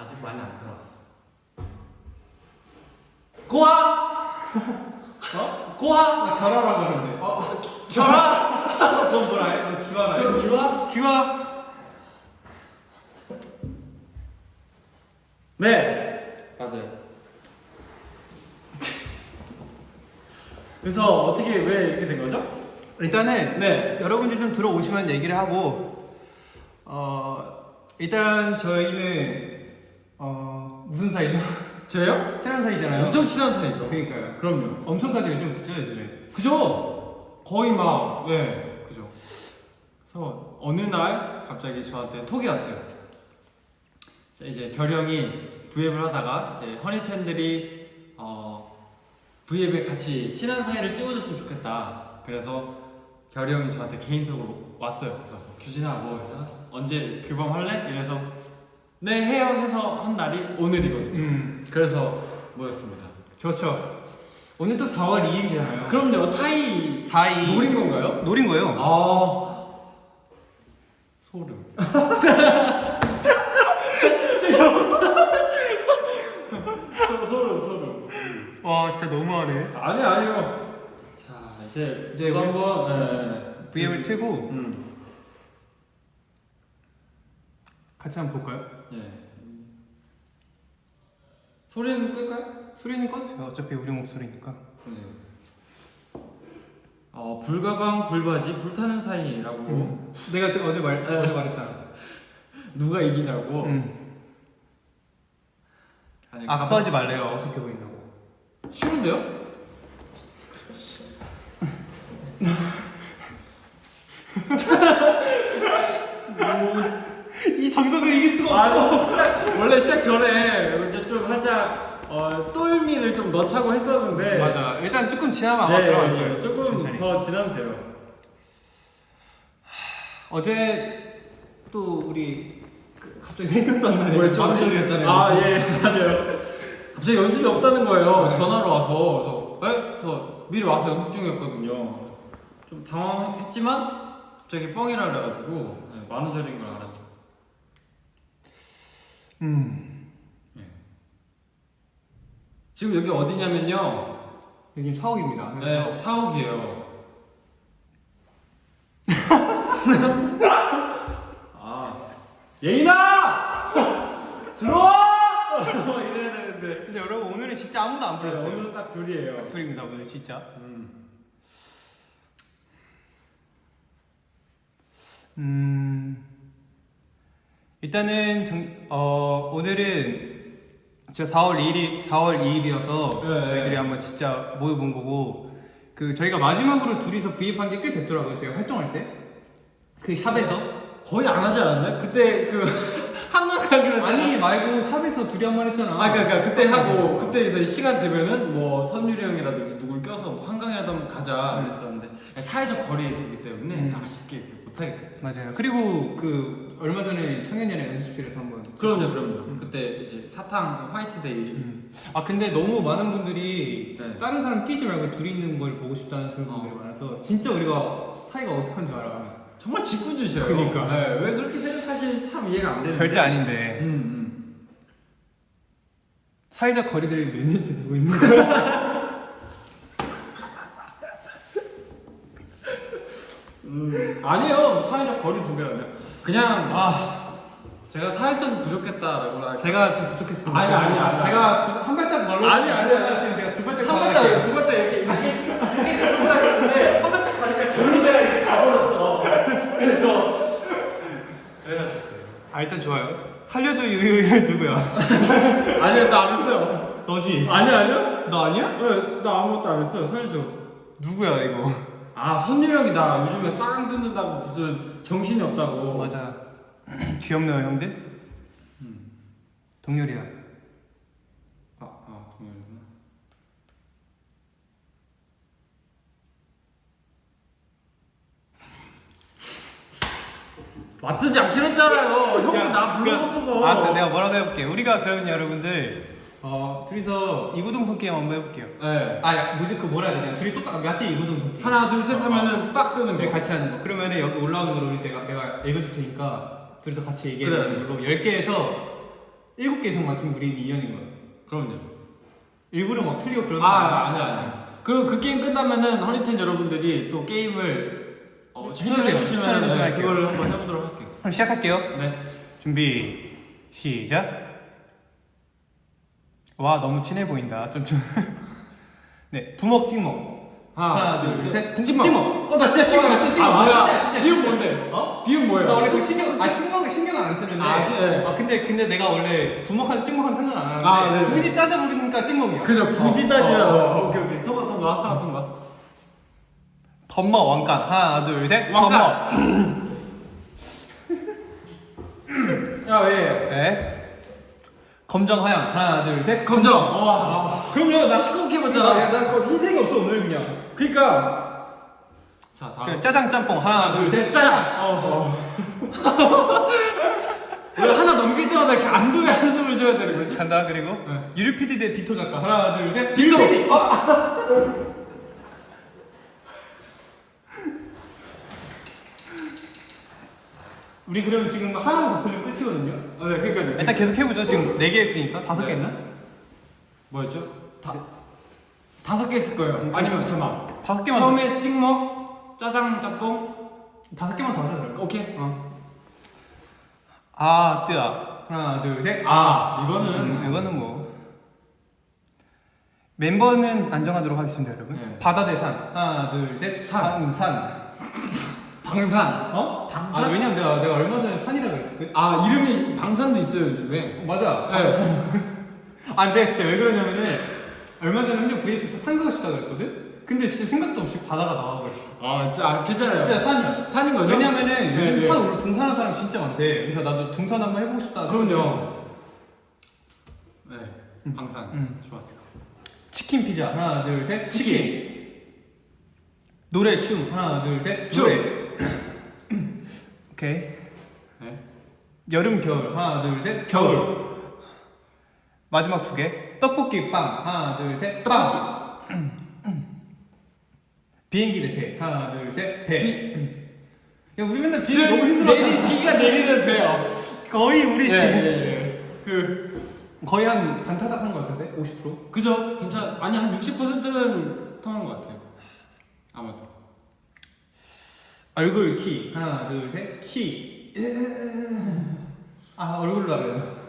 아직 많이 안 들어왔어. 고아! 어? 고아! 나 결화라고 하는데. 결아! 넌 뭐라 해? 너 규화라 해? 저 규아? 규화. 네! 맞아요. 그래서 어떻게 왜 이렇게 된 거죠? 일단은 네. 여러분들 좀 들어오시면 얘기를 하고 일단 저희는 무슨 사이죠? 저요? 친한 사이잖아요. 엄청 친한 사이죠. 그러니까요. 그럼요. 엄청까지 요즘 붙죠 요즘에. 그죠? 거의 막, 네, 그죠. 그래서 어느 날 갑자기 저한테 톡이 왔어요. 이제 결영이 V앱을 하다가 이제 허니텐들이 V앱에 같이 친한 사이를 찍어줬으면 좋겠다. 그래서 결영이 저한테 개인적으로 왔어요. 그래서 규진아 뭐 해서 언제 교범 할래? 이래서 네 해요 해서 한 날이 오늘이거든요. 그래서 모였습니다. 좋죠. 오늘 또 4월 2일이잖아요. 그럼요. 사이 4.2 노린 건가요? 노린 거예요. 아 소름. 소름. 와 진짜 너무하네. 아니요. 자 이제 우리 한번 V앱을 틀고 음. 같이 한번 볼까요? 예. 소리는 끌까요? 소리는 꺼도 돼요. 어차피 우리 목소리니까. 네. 불가방 불바지 불타는 사이라고 내가 어제 말했잖아. 누가 이기냐고. 아니, 악수하지 말래요. 어색해 보인다고. 쉬운데요? 이 정적을 이길 수가 없어. 원래 시작 전에 이제 좀 살짝 똘미를 좀 넣자고 했었는데 맞아. 일단 조금 지나면 아마 들어갈 거예요. 조금 천천히. 더 지나면 돼요. 어제 또 우리 갑자기 생각도 안 나네. 뭐였죠? 만우절이었잖아요. 예 맞아요. 갑자기 연습이 없다는 거예요. 전화로 와서 그래서 미리 와서 연습 중이었거든요. 좀 당황했지만 갑자기 뻥이라 그래가지고 만우절인 걸 알았죠. 네. 지금 여기 어디냐면요. 여기 사옥입니다. 네, 사옥이에요. 예인아! 들어와! 이래야 되는데. 근데 여러분 오늘은 진짜 아무도 안 불렀어요. 오늘은 딱 둘이에요. 딱 둘입니다 오늘 진짜. 일단은 오늘은 진짜 4월 2일이어서 네. 저희들이 한번 진짜 모여본 거고 그 저희가 마지막으로 둘이서 V앱한 게 꽤 됐더라고요. 저희가 활동할 때 그 샵에서 거의 안 하지 않았나요? 그때 그 한강 가기로 아니 말고 샵에서 둘이 한 번 했잖아. 그러니까 그때 하고 그때에서 시간 되면은 뭐 선율이 형이라든지 누굴 껴서 뭐 한강이라도 한번 가자 그랬었는데 사회적 거리에 두기 때문에 아쉽게 못하게 됐어요. 맞아요. 그리고 그 얼마 전에 창현이랑 연습실에서 한번. 그럼요. 그때 이제 사탕 화이트데이. 근데 너무 많은 분들이 네. 다른 사람 끼지 말고 둘이 있는 걸 보고 싶다는 그런 분들이 많아서 진짜 우리가 사이가 어색한 줄 알아. 정말 짓궂으셔요. 그러니까. 네, 왜 그렇게 생각하시는지 참 이해가 안 되는데. 절대 아닌데. 사회적 거리들을 몇 년째 두고 있는 거야. 아니요. 사회적 거리 두개라뇨. 그냥 제가 사회성이 부족했다라고 할게요. 제가 좀 부족했습니다. 아니. 제가 한 발짝 멀어. 아니. 지금 제가 두 발짝 한 발짝 두 발짝 이렇게 갔었어야 했는데 한 발짝 가니까 절로 내가 이렇게 가버렸어. 그래가지고 일단 좋아요. 살려줘 유유 누구야? 아니요 나 안 했어요. 너지? 아니요? 너 아니야? 네, 나 아무것도 안 했어요. 살려줘. 누구야 이거? 선율형이 나 요즘에 쌍 듣는다고 무슨 정신이 없다고. 맞아. 귀엽네요 형들. 동열이야. 동열이구나. 맞뜨지 않긴 했잖아요. 형도 나 불러놓고서. 알았어, 내가 뭐라도 해볼게. 우리가 그러면 여러분들 둘이서 이구동성 게임 한번 해볼게요. 네. 뭐지 그 뭐라 해야 되냐? 둘이 똑같이 이구동성 게임. 하나 둘 셋 하면은 빡 뜨는 저희 거. 같이 하는 거. 그러면은 여기 올라오는 걸 내가 읽어줄 테니까 둘이서 같이 얘기하는 그래. 걸로 10개에서 7개 이상 맞추면 우리 2연인 거야. 그럼요. 일부러 막 틀리고 그러는 거야. 아니야. 그리고 그 게임 끝나면은 허니텐 여러분들이 또 게임을 추천을 해주시면 할게요. 그걸 한번 해보도록 할게요. 그럼 시작할게요. 네. 준비 시작. 와 너무 친해 보인다. 좀. 네 부먹 찍먹. 하나 둘 셋. 찍먹. 나 진짜 찍먹. 나 진짜 찍먹. 뭐야? 비읍 뭔데? 비읍 뭐예요? 나 원래 그 신경 안 쓰는데. 네. 근데 내가 원래 부먹하는 찍먹하는 상관 안 하는데. 네. 굳이 따져버리니까 찍먹이야. 그죠. 굳이 따지면 오케이. 통과. 하나 통과. 덤머 왕관. 하나 둘 셋. 왕관. 덤머. 야 왜? 네. 검정 하양. 하나 둘 셋. 검정. 와. 그럼요. 나 시끄럽게 해봤잖아. 난 흰색이 없어 오늘 그냥. 그니까. 자 다음. 짜장 짬뽕. 하나 둘 셋. 짜장. 왜 하나 넘길 때마다 이렇게 안도의 한숨을 쉬어야 되는 거지? 간다. 그리고 유리 PD 대 비토 작가. 하나 둘 셋. 비토! PD. 우리 그럼 지금 하나만 더 틀리면 끝이거든요. 네, 그러니까요. 일단 계속 해보죠. 지금 4개 했으니까 5개 네. 했나? 뭐였죠? 5개 했을 거예요. 아니면 잠깐만. 5개만 처음에 찍먹, 짜장, 짬뽕. 5개만 더 하자 그럼. 오케이. 뜨아. 하나 둘 셋. 이거는 뭐 멤버는 안정하도록 하겠습니다, 여러분. 네. 바다 대 산. 하나 둘 셋. 산. 방산. 방산? 왜냐면 내가 얼마 전에 산이라고 그랬거든. 이름이 방산도 있어요 요즘에. 맞아. 네. 내가 진짜 왜 그러냐면은 얼마 전에 혼자 VF에서 산 가고 싶다 그랬거든. 근데 진짜 생각도 없이 바다가 나와버렸어. 진짜 괜찮아요. 진짜 산이야. 산인 거죠? 왜냐면은 네, 요즘 산 올라 등산하는 사람 진짜 많대. 그래서 나도 등산 한번 해보고 싶다. 그럼요. 네. 방산. 좋았어요. 치킨 피자. 하나 둘 셋. 치킨. 노래 춤. 하나 둘 셋. 춤. 노래. 오케이. 네. 여름 겨울. 하나 둘 셋. 겨울. 마지막 2개. 떡볶이 빵. 하나 둘 셋. 빵. 비행기 대 배. 하나 둘 셋. 배. 야 우리 맨날 비행기 너무 힘들어. 비가 내리는 배요. 거의 우리 예. 거의 한 반타작 한거 같은데? 50%? 그죠? 아니 한 60%는 통한 것 같아요. 아마도. 얼굴 키. 하나 둘 셋. 키. 얼굴로 하래요.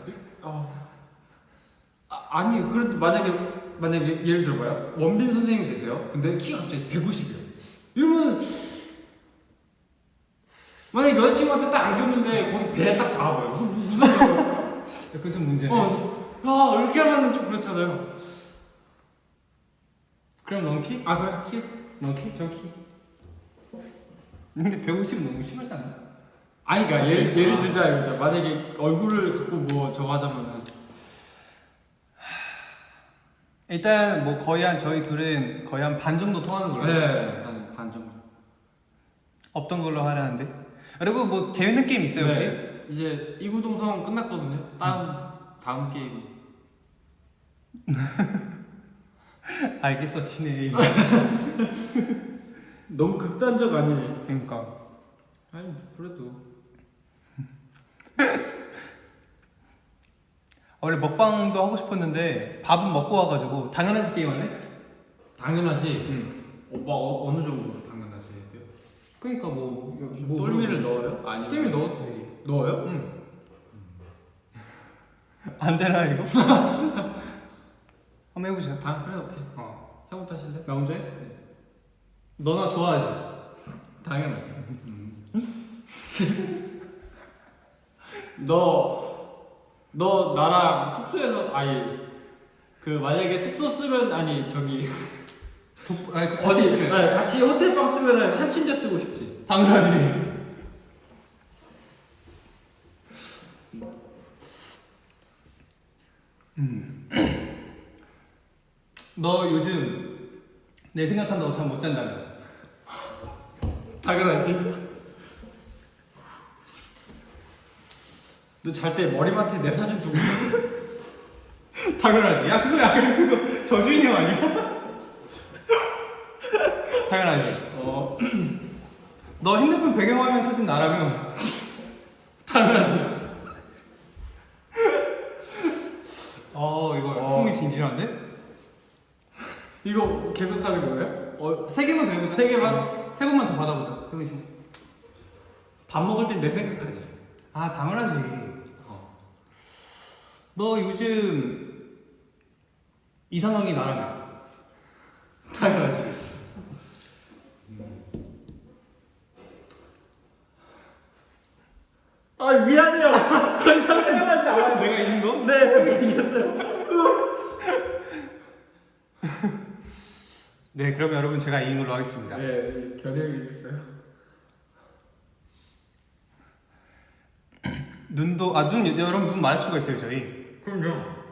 아니 그래도 만약에 예를 들어봐요. 원빈 선생님이 되세요. 근데 키가 갑자기 150이에요. 이러면 만약에 여자친구한테 딱 안겼는데 거기 배에 딱 닿아봐요. 그럼 무슨 그건 좀 문제네. 이렇게 하면 좀 그렇잖아요. 그럼 넌 키? 그래 키? 넌 키? 저 키. 근데 150 너무 심하지 않나? 아니 그러니까 예를 들자 이거죠. 만약에 얼굴을 갖고 뭐 저거 하자면은 일단 뭐 저희 둘은 거의 한 반 정도 통하는 걸로. 네, 한 반 정도. 없던 걸로 하려는데. 여러분 뭐 재밌는 게임 있어요 혹시? 네. 이제 이구동성 끝났거든요. 다음 게임. 알겠어 친해. 너무 극단적 아니니? 그러니까. 아니 그래도. 원래 먹방도 하고 싶었는데 밥은 먹고 와가지고 당연하지 게임 할래? 당연하지. 오빠 어느 정도 당연하지 해요? 그러니까 뭐 똘미를 넣어요? 아니면 똘미 넣어도 되지. 넣어요? 응. 안 되나 이거? 한번 해보자. 그래 오케이. 형부터 하실래? 나 혼자 해? 너나 좋아하지? 당연하지. 너 나랑 숙소에서 만약에 숙소 쓰면 같이 있으면 같이 호텔방 쓰면은 한 침대 쓰고 싶지. 당연하지. 너 요즘 내 생각한다고 잠 못 잔다며? 당연하지. 너 잘 때 머리맡에 내 사진 두고 당연하지. 야 그거 약간 그거 저주인형 아니야? 당연하지. 너 핸드폰 배경화면 사진 나라면 당연하지. 이거 흥미진진한데? 이거 계속 하는 거예요? 세 개만 더 해보자. 세 개만? 세 번만 더 받아보자. 흥미진. 밥 먹을 땐 내 생각하지. 아, 당연하지. 너 요즘 이상형이 나라며? 당연하지. 아 미안해요. 더 이상 생각하지 않아요. 내가 이긴 거? 네, 형이 이겼어요. 네, 그러면 여러분 제가 이긴 걸로 하겠습니다. 네, 결영이 이겼어요. 여러분 눈 마주치고 있어요, 저희. 그럼요.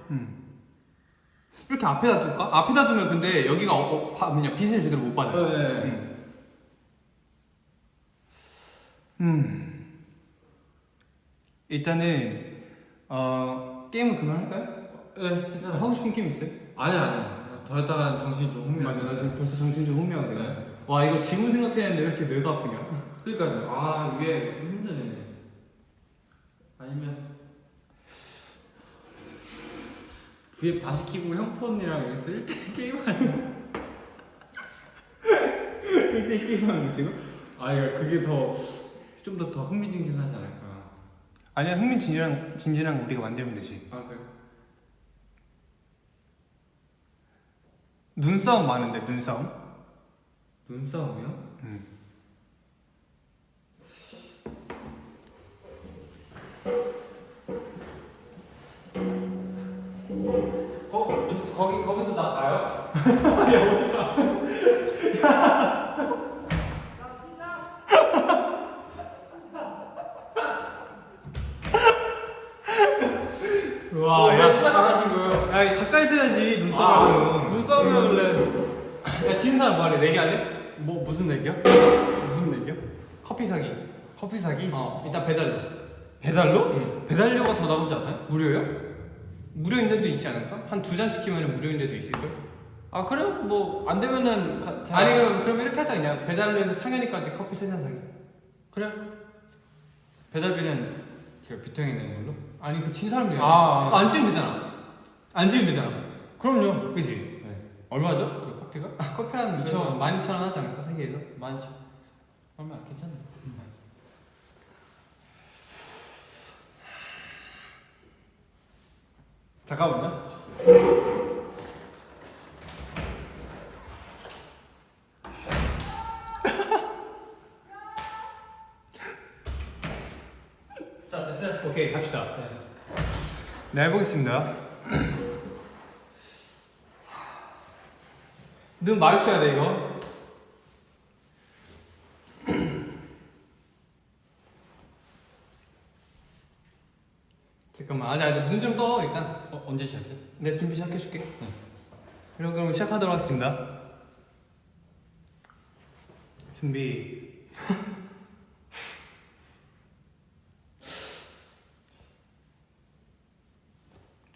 이렇게 앞에다 둘까? 앞에다 두면 근데 여기가 빛을 제대로 못 받아요. 네. 일단은 게임은 그만할까요? 네, 괜찮아요. 하고 싶은 게임 있어요? 아니야. 더 했다가 정신이 좀 혼미. 맞아, 나 지금 벌써 정신 좀 혼미하게 되네. 네. 와, 이거 지문 생각했는데 왜 이렇게 뇌가 아프냐? 그러니까요. 아 이게 좀 힘드네. 아니면 V앱 다시 키고 형 폰이랑 이래서 1대1 게임하는. 1대1 게임하는 거 지금? 아 이거 그게 좀 더 흥미진진하지 않을까. 아니야, 흥미진진한 거 우리가 만들면 되지. 아 그래? 눈싸움 많은데, 눈싸움? 눈싸움이요? 거기서 나 가요? 야, 어디가? 와, 야 시작 안 하신 거예요? 야, 가까이서 해야지, 눈싸움은. 눈싸움이면 원래 야, 진 사람 뭐 할래? 내기 할래? 무슨 내기요? 무슨 내기요? 커피 사기. 커피 사기? 일단 배달로. 배달로? 응. 배달료가 더 나오지 않아요? 무료요? 무료인 데도 있지 않을까? 한 2잔 시키면 무료인 데도 있을걸? 아 그래요? 뭐 안 되면은 아니, 그럼 이렇게 하자, 그냥. 배달로 해서 창현이까지 커피 3잔 사기. 그래? 배달비는 제가 비통에 내는 걸로? 아니, 그 진 사람 내야 아. 안 지면 되잖아. 안 지면 되잖아. 그럼요. 그지? 네. 얼마죠? 그 커피가? 커피 한 2,000원. 12,000원 하지 않을까? 세 개에서? 많죠. 얼마 괜찮네. 잠깐만요. 자 됐어요. 오케이, 갑시다. 네, 해보겠습니다. 눈 마주쳐야 돼, 이거. 잠깐만, 아니, 눈 좀 떠, 일단. 언제 시작해? 내 준비 시작해줄게. 그럼 시작하도록 하겠습니다. 준비.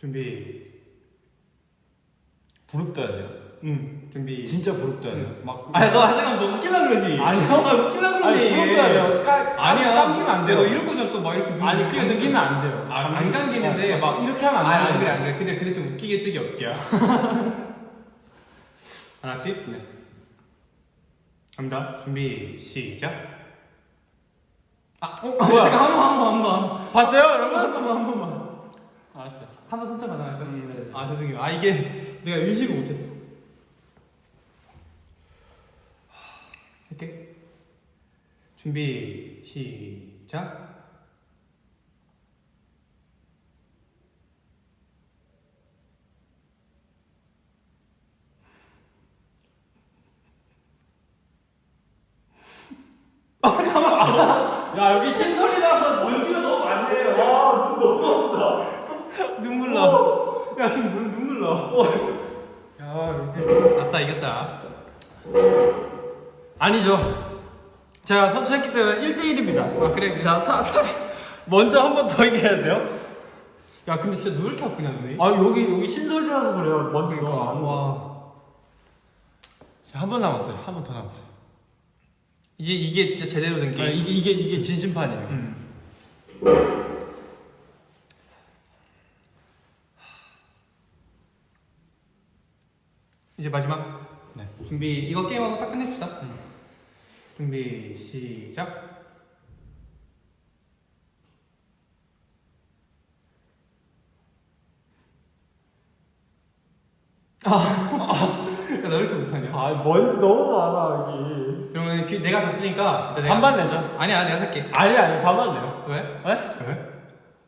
준비. 부릅 떠야 돼요. 준비. 진짜 부릅 떠야 돼요. 막. 아니, 너 하자면 너 웃기려 그러지. 아니요. 웃기려 그러니. 부릅 떠야 돼요. 아니야. 감기면 안 돼요. 너 이럴 거잖아, 또 막 이렇게 눈 아니 웃기게 감기면 안 돼요. 안 감기는데 막 이렇게 하면 아니, 안 안 돼요. 그래, 안 그래. 근데 좀 웃기게 뜨기 없게야. 하나씩? 네. 갑니다. 준비, 시작. 뭐야? 잠깐, 한 번만. 봤어요, 여러분? 한 번만. 알았어요. 한 번 선착 가능할까요? 네. 아, 죄송해요. 아, 이게 내가 의식을 못했어. 할게. 준비, 시작. 야 여기 신설이라서 먼지가 너무 많네요. 와눈 너무 아프다. 눈물 나. 야, 눈물 나. 야 여기. 아싸, 이겼다. 아니죠. 제가 선수했기 때문에 1대1입니다. 아, 그래. 자 먼저 한 번 더 이겨야 돼요. 야, 근데 진짜 너 왜 이렇게 아프냐, 눈이? 아 여기 신설이라서 그래요. 먼지가. 그러니까, 와. 한 번 남았어요. 한 번 더 남았어요. 이게 진짜 제대로 된 아, 게임. 이게 진심판이에요. 이제 마지막. 네. 준비. 이거 게임하고 딱 끝냅시다. 준비 시작. 야, 너 이렇게 못하냐? 먼지 너무 많아 여기. 그러면 내가 졌으니까 반반 내자. 아니야, 내가 살게. 아니 반반 내요. 왜? 왜?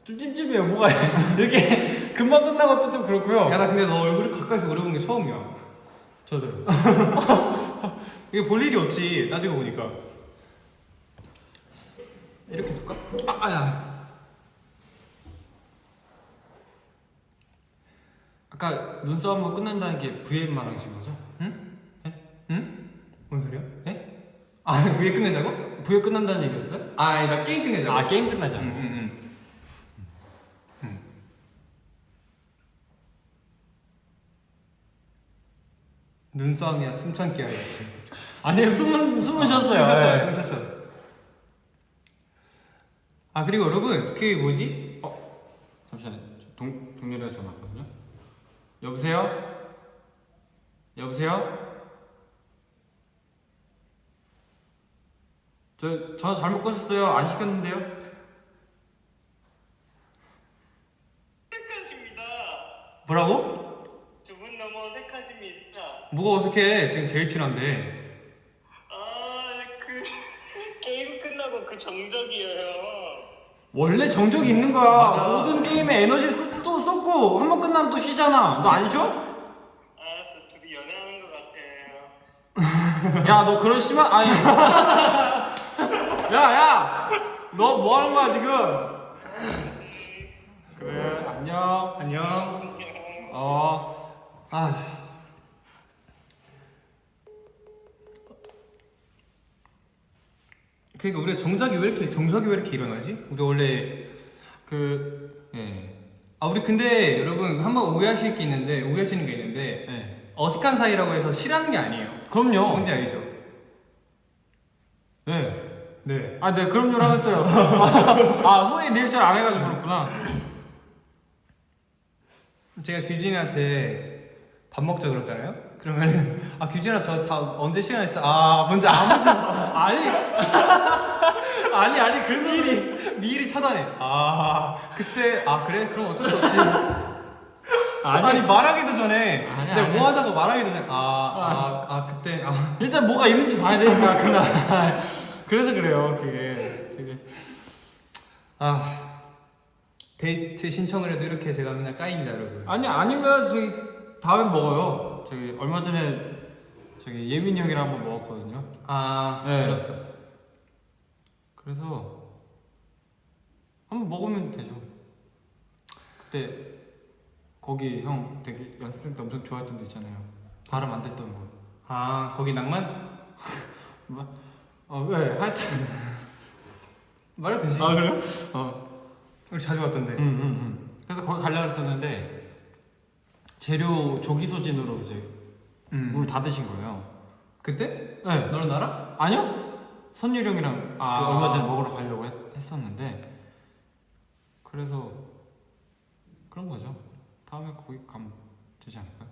좀 찜찜해요. 뭐가 이렇게 금방 끝난 것도 좀 그렇고요. 야, 나 근데 너 얼굴을 가까이서 그려본 게 처음이야. 저도요. 이게 볼 일이 없지, 따지고 보니까. 이렇게 둘까? 아야. 아까 눈싸움 한번 끝난다는 게 VM 말하신 거죠? 응? 네? 응? 뭔 소리야? 네? 아, 위에 끝내자고? VM 끝난다는 얘기였어요? 아, 나 게임 끝내자고. 아 게임 끝나자. 응. 눈싸움이야, 숨참기야. 아니 숨은 쉬었어요. 숨 찼어요. 아, 그리고 여러분, 그 뭐지? 잠시만요. 동료가 전화 왔거든요. 여보세요? 여보세요? 저 전화 잘못 거셨어요. 안 시켰는데요? 어색하십니다. 뭐라고? 두 분 너무 어색하십니다. 뭐가 어색해? 지금 제일 친한데. 그 게임 끝나고 그 정적이에요. 원래 정적이 있는 거야. 맞아. 모든 게임에 에너지 또 쏟고 한 번 끝나면 또 쉬잖아. 너 안 쉬어? 저 둘이 연애하는 것 같아요. 야, 너 그런 심한 아니. 야, 너 뭐 하는 거야 지금? 그래, 안녕. 안녕. 아, 그러니까 우리가 정적이 왜 이렇게 일어나지? 우리 원래 예, 우리 근데 여러분 한번 오해하시는 게 있는데 예. 어색한 사이라고 해서 싫어하는 게 아니에요. 그럼요. 뭔지 알죠? 네. 네. 아, 네, 그럼요 하겠어요. 후에 리액션 안 해가지고 그렇구나. 제가 규진이한테 밥 먹자 그러잖아요. 그러면은 규진아 저 다 언제 시간 있어? 뭔지 아무튼 아니, 아니, 그래서 미리 차단해. 그때 그래? 그럼 어쩔 수 없지. 아니. 말하기도 전에 아니, 내가 아니. 뭐 하자고 말하기도 전에 그때 일단 뭐가 있는지 봐야 되니까 그날. 그래서 그래요, 그게. 데이트 신청을 해도 이렇게 제가 맨날 까입니다, 여러분. 아니 아니면 저기 다음에 먹어요. 저기 얼마 전에 저기 예민이 형이랑 한번 먹었거든요. 네. 들었어. 그래서 한번 먹으면 되죠. 그때 거기 형 되게 연습생 때 엄청 좋아했던 데 있잖아요. 발음 안 됐던 거. 거기 낭만? 왜? 하여튼. 말해도 되지. 그래요? 우리 자주 갔던데. 그래서 거기 가려고 했었는데 재료 조기 소진으로 이제 물 다 드신 거예요. 그때? 네. 너랑 나랑? 아니요? 선율이 형이랑 그 얼마 전에 먹으러 가려고 했었는데 그래서 그런 거죠. 다음에 거기 가면 되지 않을까요?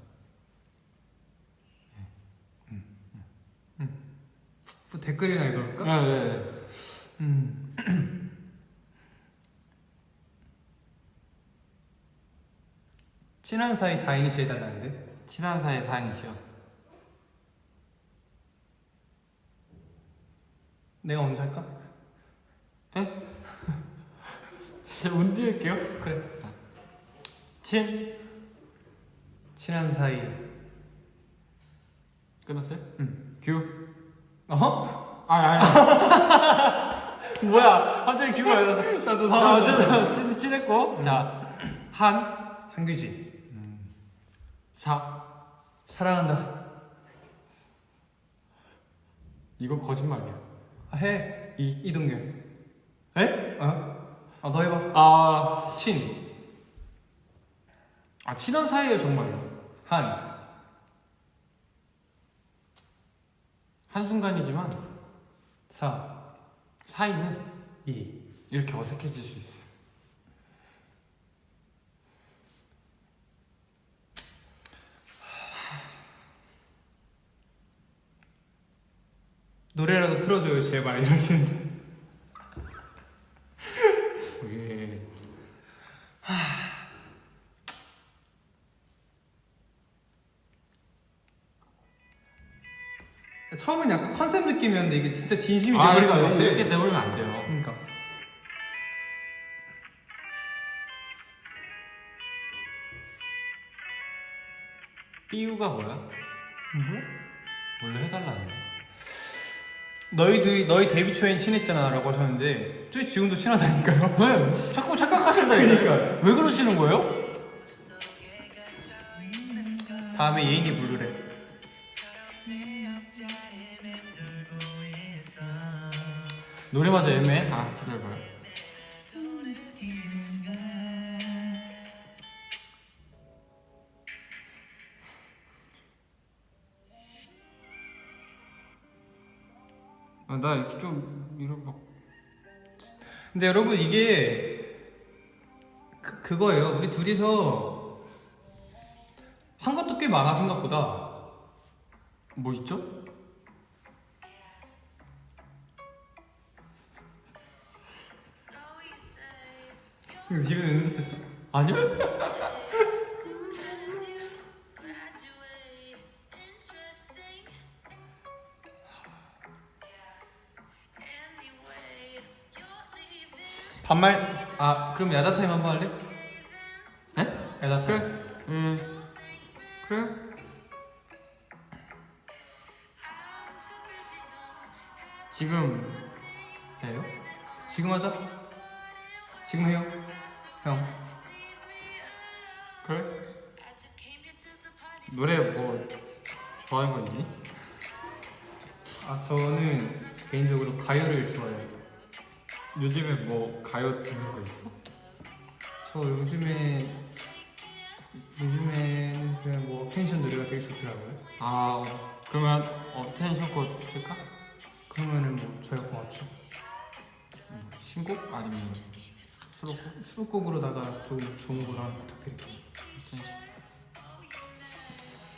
뭐 댓글이나 읽어볼까? 네. 친한 사이 4인시 해달라는데? 친한 사이 4행시요. 내가 먼저 할까? 에? 제가 운 띄울게요. 그래. 친한 사이. 끝났어요? 응. 규. 아니. 뭐야? 갑자기 규가 왜 나서? 나도 어쨌든 친했고. 자, 한규지. 사랑한다. 이건 거짓말이야. 해. 이동현. 에? 너 해봐. 친한 사이예요 정말요. 한순간이지만 사이는 이렇게 어색해질 수 있어요. 노래라도 틀어줘요 제발 이러시는데. 예. 처음엔 약간 컨셉 느낌이었는데 이게 진짜 진심이 아 돼버린 것 그러니까 같아. 이렇게 돼버리면 안 돼요. 그러니까. 삐우가 뭐야? 뭐야? 원래 해달라는데. 너희 데뷔 초엔 친했잖아라고 하셨는데 저희 지금도 친하다니까요. 왜? 자꾸 착각하신다니까. 그러니까요. 왜 그러시는 거예요? 다음에 예인이 부르래. 노래마저 애매해? 아 기다려봐요. 아, 나 이렇게 좀 이런 막 근데 여러분 이게 그거예요. 우리 둘이서 한 것도 꽤 많아 생각보다. 뭐 있죠? 집에 연습했어. 아니요? 반말. 아 그럼 야자 타임 한번 할래? 네? 야자 타임. 그래. 그래? 지금 해요? 지금 하자. 지금 해요. 형. 그래? 노래 뭐 좋아하는 거 있니? 아 저는 개인적으로 가요를 좋아해요. 요즘에 뭐 가요 듣는 거 있어? 저 요즘에는 그냥 뭐 텐션 노래가 되게 좋더라고요. 아 그러면 텐션꽃 틀까? 그러면은 뭐 저희가 고맙죠. 신곡 아니면 수록곡? 수록곡으로다가 조금 좋은 걸로 하나 부탁드릴게요. 텐션.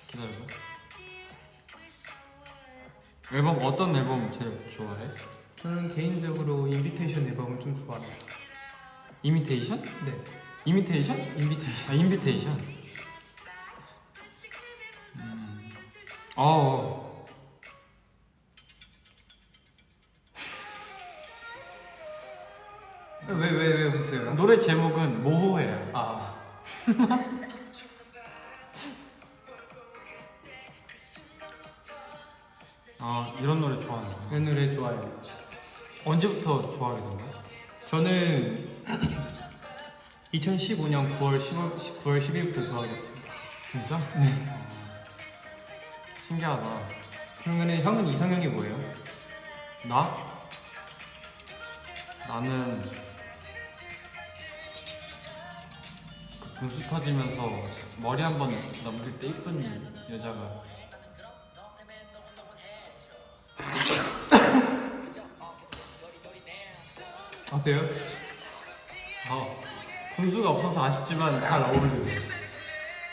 기다려봐. 앨범 어떤 앨범 제일 좋아해? 저는 개인적으로 인비테이션 앨범을 좀 좋아합니다. 이미테이션? 네, 이미테이션? 인비테이션. 아 인비테이션. 어. 왜 웃으세요? 노래 제목은 모호해요. 아, 아 이런 노래 좋아하는 이 노래 좋아해요. 언제부터 좋아하게 된 거야? 저는 2015년 9월 10일부터 좋아하게 됐습니다. 진짜? 네. 신기하다. 그러면은 형은 이상형이 뭐예요? 나? 나는 그 분수 터지면서 머리 한 번 넘길 때 이쁜 여자가 어때요? 분수가 없어서 아쉽지만 잘 어울리네.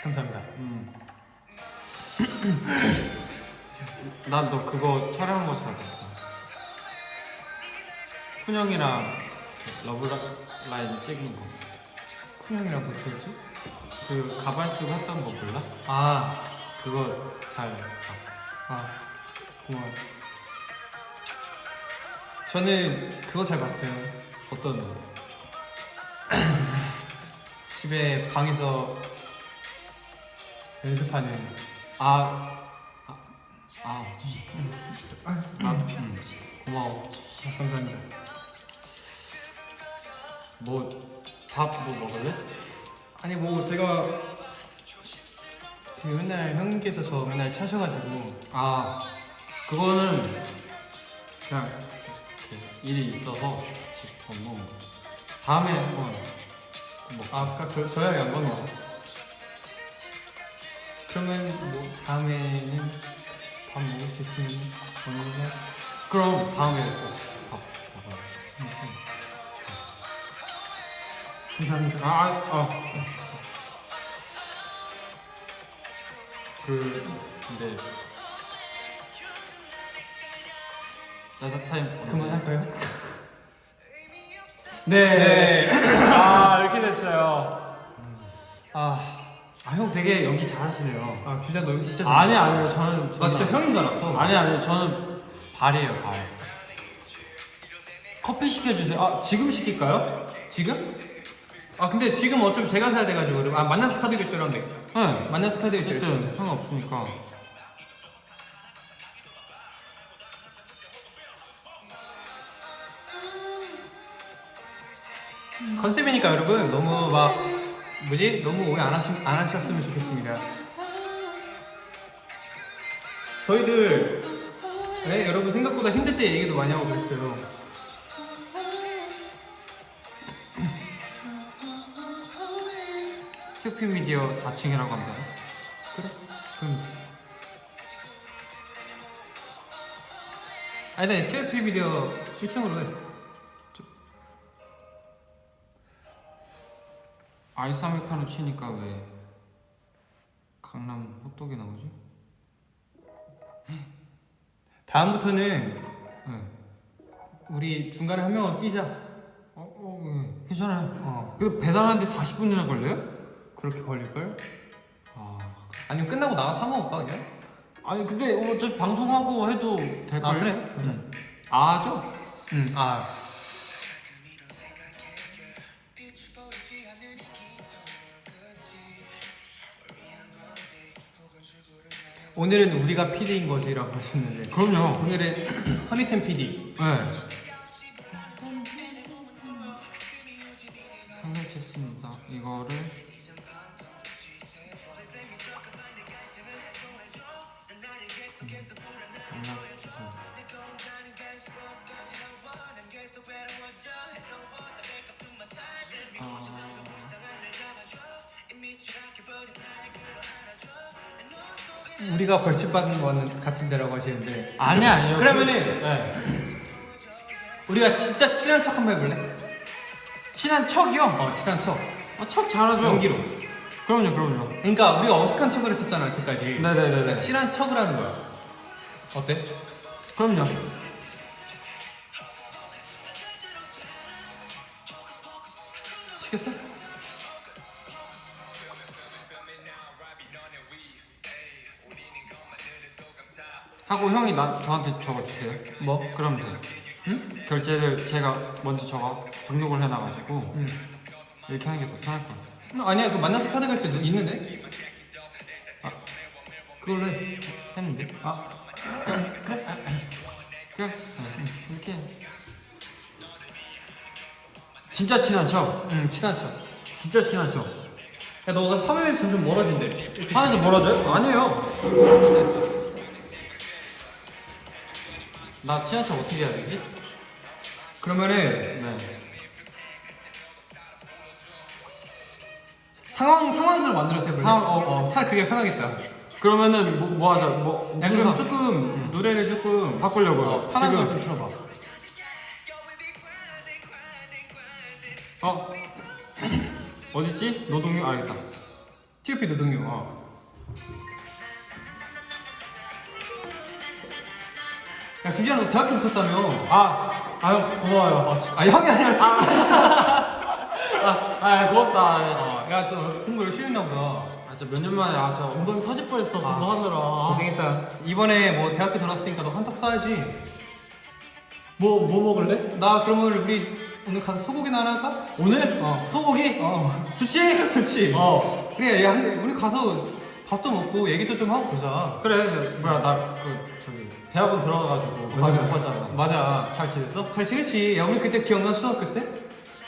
감사합니다. 난 너 그거 촬영한 거 잘 봤어. 쿤형이랑 러브라인 찍은 거. 쿤형이랑 뭐 찍었지? 그 가발 쓰고 했던 거 몰라? 아, 그거 잘 봤어. 고마워요. 저는 그거 잘 봤어요. 어떤 거? 집에 방에서 연습하는. 고마워. 감사합니다. 밥 뭐 먹을래? 아니 뭐 제가 그 맨날 형님께서 저 맨날 차셔가지고 그거는 그냥 이렇게 일이 있어서 같이 먹는 거. 다음에 한번 먹자. 아까 저야 영광이죠. 그러면 뭐 다음에는 밥 먹을 수 있으면 먹는 거. 그럼 다음에 또 밥 먹어요. 감사합니다. 근데 야자 타임 그만할까요? 네. 아 이렇게 됐어요. 형 되게 연기 잘하시네요. 아 규자 너 여기 진짜 아니요 저는 나 진짜 형인 줄 알았어. 아니요 저는 발이에요 발. 커피 시켜주세요. 아 지금 시킬까요? 지금? 아 근데 지금 어차피 제가 사야 돼가지고 만나서 카드 결제를 하면 되겠다. 네. 만나서 카드 결제를 어쨌든 상관없으니까. 컨셉이니까 여러분 너무 막 너무 오해 안 하셨으면 좋겠습니다. 저희들 네, 여러분 생각보다 힘들 때 얘기도 많이 하고 그랬어요. 큐피 미디어 4층이라고 한다. 그래? 그럼 아니 네 TFP 비디오 1층으로 해. 아이스 아메리카노 치니까 왜 강남 호떡이 나오지? 다음부터는 네. 우리 중간에 한 명은 뛰자. 예. 괜찮아요. 그 배달하는데 40분이나 걸려요? 그렇게 걸릴걸? 아. 아니면 끝나고 나가 사 먹을까 그냥? 아니 근데 어차피 방송하고 해도 될걸요? 아 그래? 아죠? 아 오늘은 우리가 PD인 거지라고 하셨는데 그럼요. 오늘은 허니텐 PD. 네. 생각했습니다. 이거를 우리가 벌칙 받는 거는 같은 데라고 하시는데 아니에요. 그러면은 네. 우리가 진짜 친한 척 한번 해볼래? 친한 척이요? 친한 척. 척 잘하죠. 연기로. 그럼요. 그러니까 우리가 어색한 척을 했었잖아 여태까지. 네네네. 친한 척을 하는 거야. 어때? 그럼요. 시켰어? 하고 형이 저한테 적어주세요. 뭐? 그럼 돼. 응? 결제를 제가 먼저 등록을 해놔가지고 이렇게 하는 게 더 편할 것 같아. 아니야 그 만나서 카드 결제 있는데? 그걸로 했는데. 그래. 이렇게. 진짜 친한 척. 친한 척. 진짜 친한 척. 야 너가 화면에서 점점 멀어진대. 화에서 멀어져요? 아니에요. 나 친한 척 어떻게 해야 되지? 그러면은 네. 상황들 만들어서 해볼래? 상황, 차라리 그게 편하겠다. 그러면은 뭐 하자. 야 그럼 조금 노래를 조금 바꾸려고요. 편한 지금 걸좀 틀어봐. 어딨지? 노동요 알겠다. TFP 노동요. 야 규진아 너 대학교 붙었다며. 형 고마워요. 형이 아니라 고맙다. 야저 공부 열심히 했나 보다. 저 몇 년 만에 저 엉덩이 터질 뻔했어. 공부하느라. 고생했다. 이번에 뭐 대학교 들어왔으니까 너 한턱 쏴야지. 뭐 먹을래? 나 그러면 우리 오늘 가서 소고기나 하나 할까? 오늘? 어. 소고기? 좋지? 좋지. 그래 야 근데 우리 가서 밥도 먹고 얘기도 좀 하고 보자. 그래. 뭐야 나 저기 대학원 들어가가지고 맞아. 못 봤잖아. 맞아. 잘 지냈어? 잘 지냈지. 야 우리 그때 기억나 초등학교 때?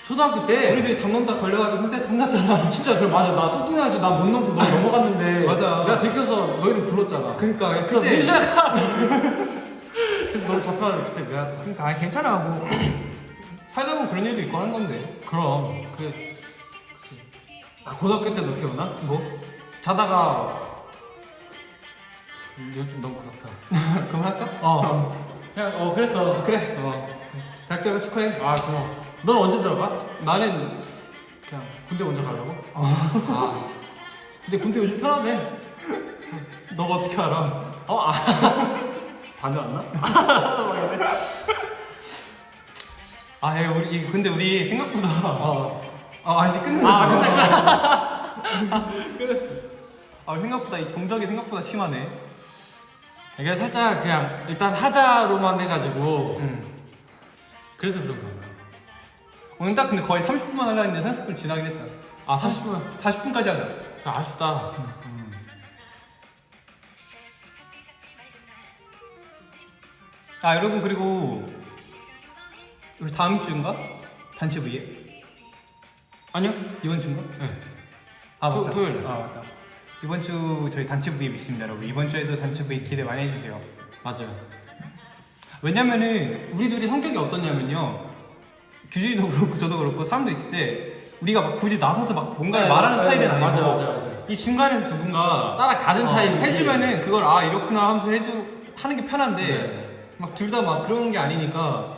초등학교 때 우리들이 담nom다 걸려가지고 선생님 혼났잖아. 진짜 그래 맞아. 나 뚱뚱해가지고 나 못 넘고 너 넘어갔는데 맞아. 내가 들켜서 너희를 불렀잖아. 그러니까 야, 그래서 그때 민수야 그래서 너 잡혀가지고 그때 미안하다. 그러니까 아니 괜찮아 뭐 살다 보면 그런 일도 있고 하는 건데. 그럼 그치. 고등학교 때 너 기억나? 뭐? 자다가 요즘 너무 그렇다. 그럼 할까? 그냥 그랬어. 그래. 대학 들어가 축하해. 고마워. 넌 언제 들어가? 나는 그냥 군대 먼저 가려고? 근데 군대 요즘 편하대. 너가 어떻게 알아? 반대 왔나? 아, 야, 근데 우리 생각보다 어. 아직 끝내는 생각보다 이 정적이 생각보다 심하네. 이게 살짝 그냥 일단 하자로만 해가지고 그래서 그런 거야. 오늘 딱 근데 거의 30분만 하려 했는데 30분 지나긴 했다. 아 30분? 40분까지 하자. 아쉽다. 아, 여러분, 그리고 우리 다음 주인가? 단체 V에? 아니요? 이번 주인가? 네. 아, 맞다. 토요일. 아, 맞다. 이번 주 저희 단체 V 있습니다, 여러분. 이번 주에도 단체 V 기대 많이 해주세요. 맞아요. 왜냐면은 우리 둘이 성격이 어떠냐면요, 규진이도 그렇고 저도 그렇고 사람도 있을 때 우리가 막 굳이 나서서 막 뭔가를 말하는 스타일은 아니고 맞아요. 이 중간에서 누군가 따라가는 타입 해주면은 그걸 아 이렇구나 하면서 하는 게 편한데 네. 막 둘 다 막 그런 게 아니니까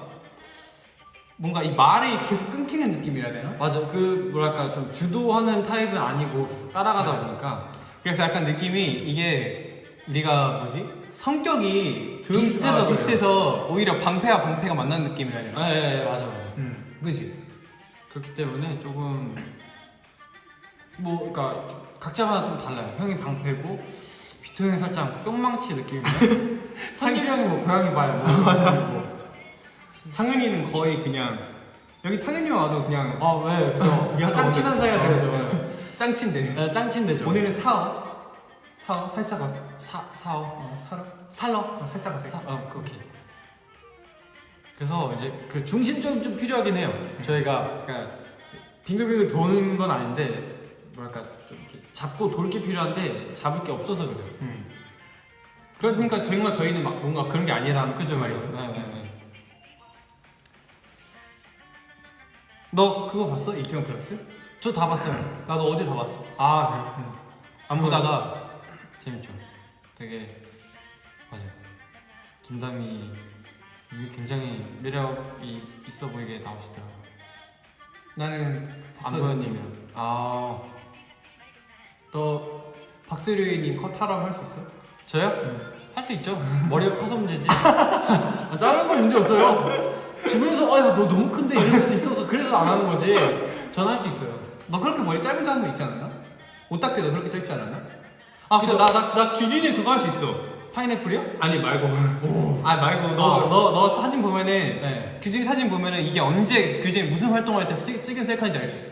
뭔가 이 말이 계속 끊기는 느낌이라 해야 되나? 맞아. 그 뭐랄까 좀 주도하는 타입은 아니고 계속 따라가다 보니까 그래서 약간 느낌이 이게 우리가 뭐지? 성격이 비슷해서 그래요. 비슷해서 오히려 방패와 방패가 만나는 느낌이라 해야 되나? 네, 맞아. 그지? 그렇기 때문에 조금 뭐 그러니까 각자마다 좀 달라요. 형이 방패고 비토 형이 살짝 뿅망치 느낌인데 상일이 형이 뭐 고양이 발 뭐. 맞아. 창현이는 거의 그냥 여기 창현이만 와도 그냥 왜 그죠? 미안하다, 짱친한 사이가 오늘. 되죠. 짱친데. 네, 짱친되죠. 오늘은 사어 살짝 왔어. 사오 사러 살러 살짝 왔어. 오케이. 그래서 이제 그 중심점이 좀 필요하긴 해요. 저희가 그러니까 빙글빙글 도는 건 아닌데 뭐랄까 좀 이렇게 잡고 돌 게 필요한데 잡을 게 없어서 그래요. 그러니까 저희는 막 뭔가 그런 게 아니라 그죠 말이죠. 네. 너 그거 봤어? 이태원 클래스? 저 다 봤어요. 나도 어제 다 봤어. 아 그래요? 안 보다가 재밌죠. 되게 맞아. 김다미 이게 굉장히 매력이 있어 보이게 나오시더라고요. 나는 안보현님이랑. 너 박세류님 컷하라고 할 수 있어? 저요? 할 수 있죠. 머리가 커서 문제지. 자르는 건 문제 없어요. 주변에서 야 너 너무 큰데 이럴 수도 있어서 그래서 안 하는 거지. 전 할 수 있어요. 너 그렇게 머리 짧은 거 있지 않았나? 오딱지 너 그렇게 짧지 않았나? 아 근데 나 규진이 그거 할 수 있어. 파인애플이요? 아니 말고 말고 너 사진 보면은 네. 규진이 사진 보면은 이게 언제 규진이 무슨 활동을 할 때 찍은 셀카인지 알 수 있어.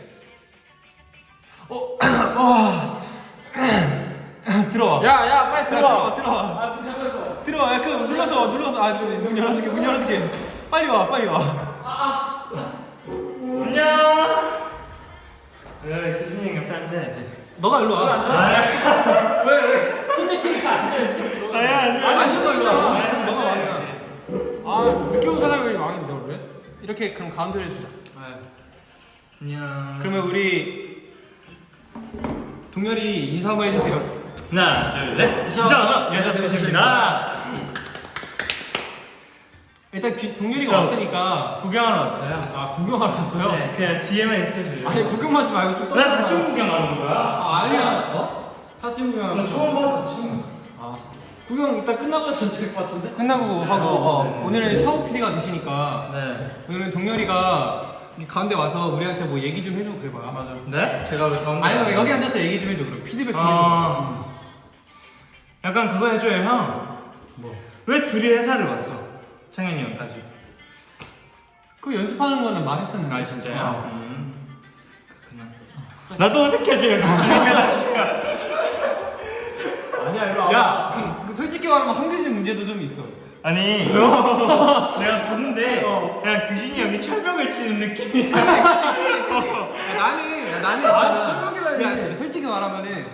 들어와. 야 빨리 들어와. 들어와. 아, 문 잠갔어. 들어와. 야, 그 눌러서 문 열어줄게. 빨리 와. 안녕. 네, 교수님 옆에 앉아야지. 너가 일로 와. 왜? 손님이 앉아야지. 아니 너가 일로 와. 아, 너가 와. 늦게 온 사람이 왕인데 원래? 이렇게 그럼 가운데로 해주자. 안녕. 그러면 우리 동열이 인사 한번 해주세요. 하나, 둘, 셋. 시작. 여자분이십니다. 일단 동열이가 저- 왔으니까 구경하러 왔어요. 아 구경하러 왔어요? 네, 그냥 DM에 있어주려. 아니 구경하지 말고 좀 나 떠나서 사춘 구경하는 거야. 아니야. 사진 구경. 나 처음 봐 사춘. 구경 이따 끝나고 하셔도 될 것 같은데? 끝나고 하고 네. 오늘은 샤오 PD가 계시니까 네. 오늘은 동열이가 이 가운데 와서 우리한테 뭐 얘기 좀 해주고 그래봐. 맞아. 네? 제가 왜 그런 아니 여기 앉아서 얘기 좀 해줘. 그럼 피드백 좀 해줘. 아, 약간 그거 해줘요 형. 뭐? 왜 둘이 회사를 왔어? 창현이 형까지. 그 연습하는 거는 말했었는데. 아 진짜요? 어. 그렇구나. 나도 어색해지면 아니야 이리 와봐. 야, 솔직히 말하면 황규신 문제도 좀 있어. 아니 저요? 내가 보는데 그냥 규진이 형이 철벽을 치는 느낌이야. 나는 철벽이라니. 솔직히 말하면은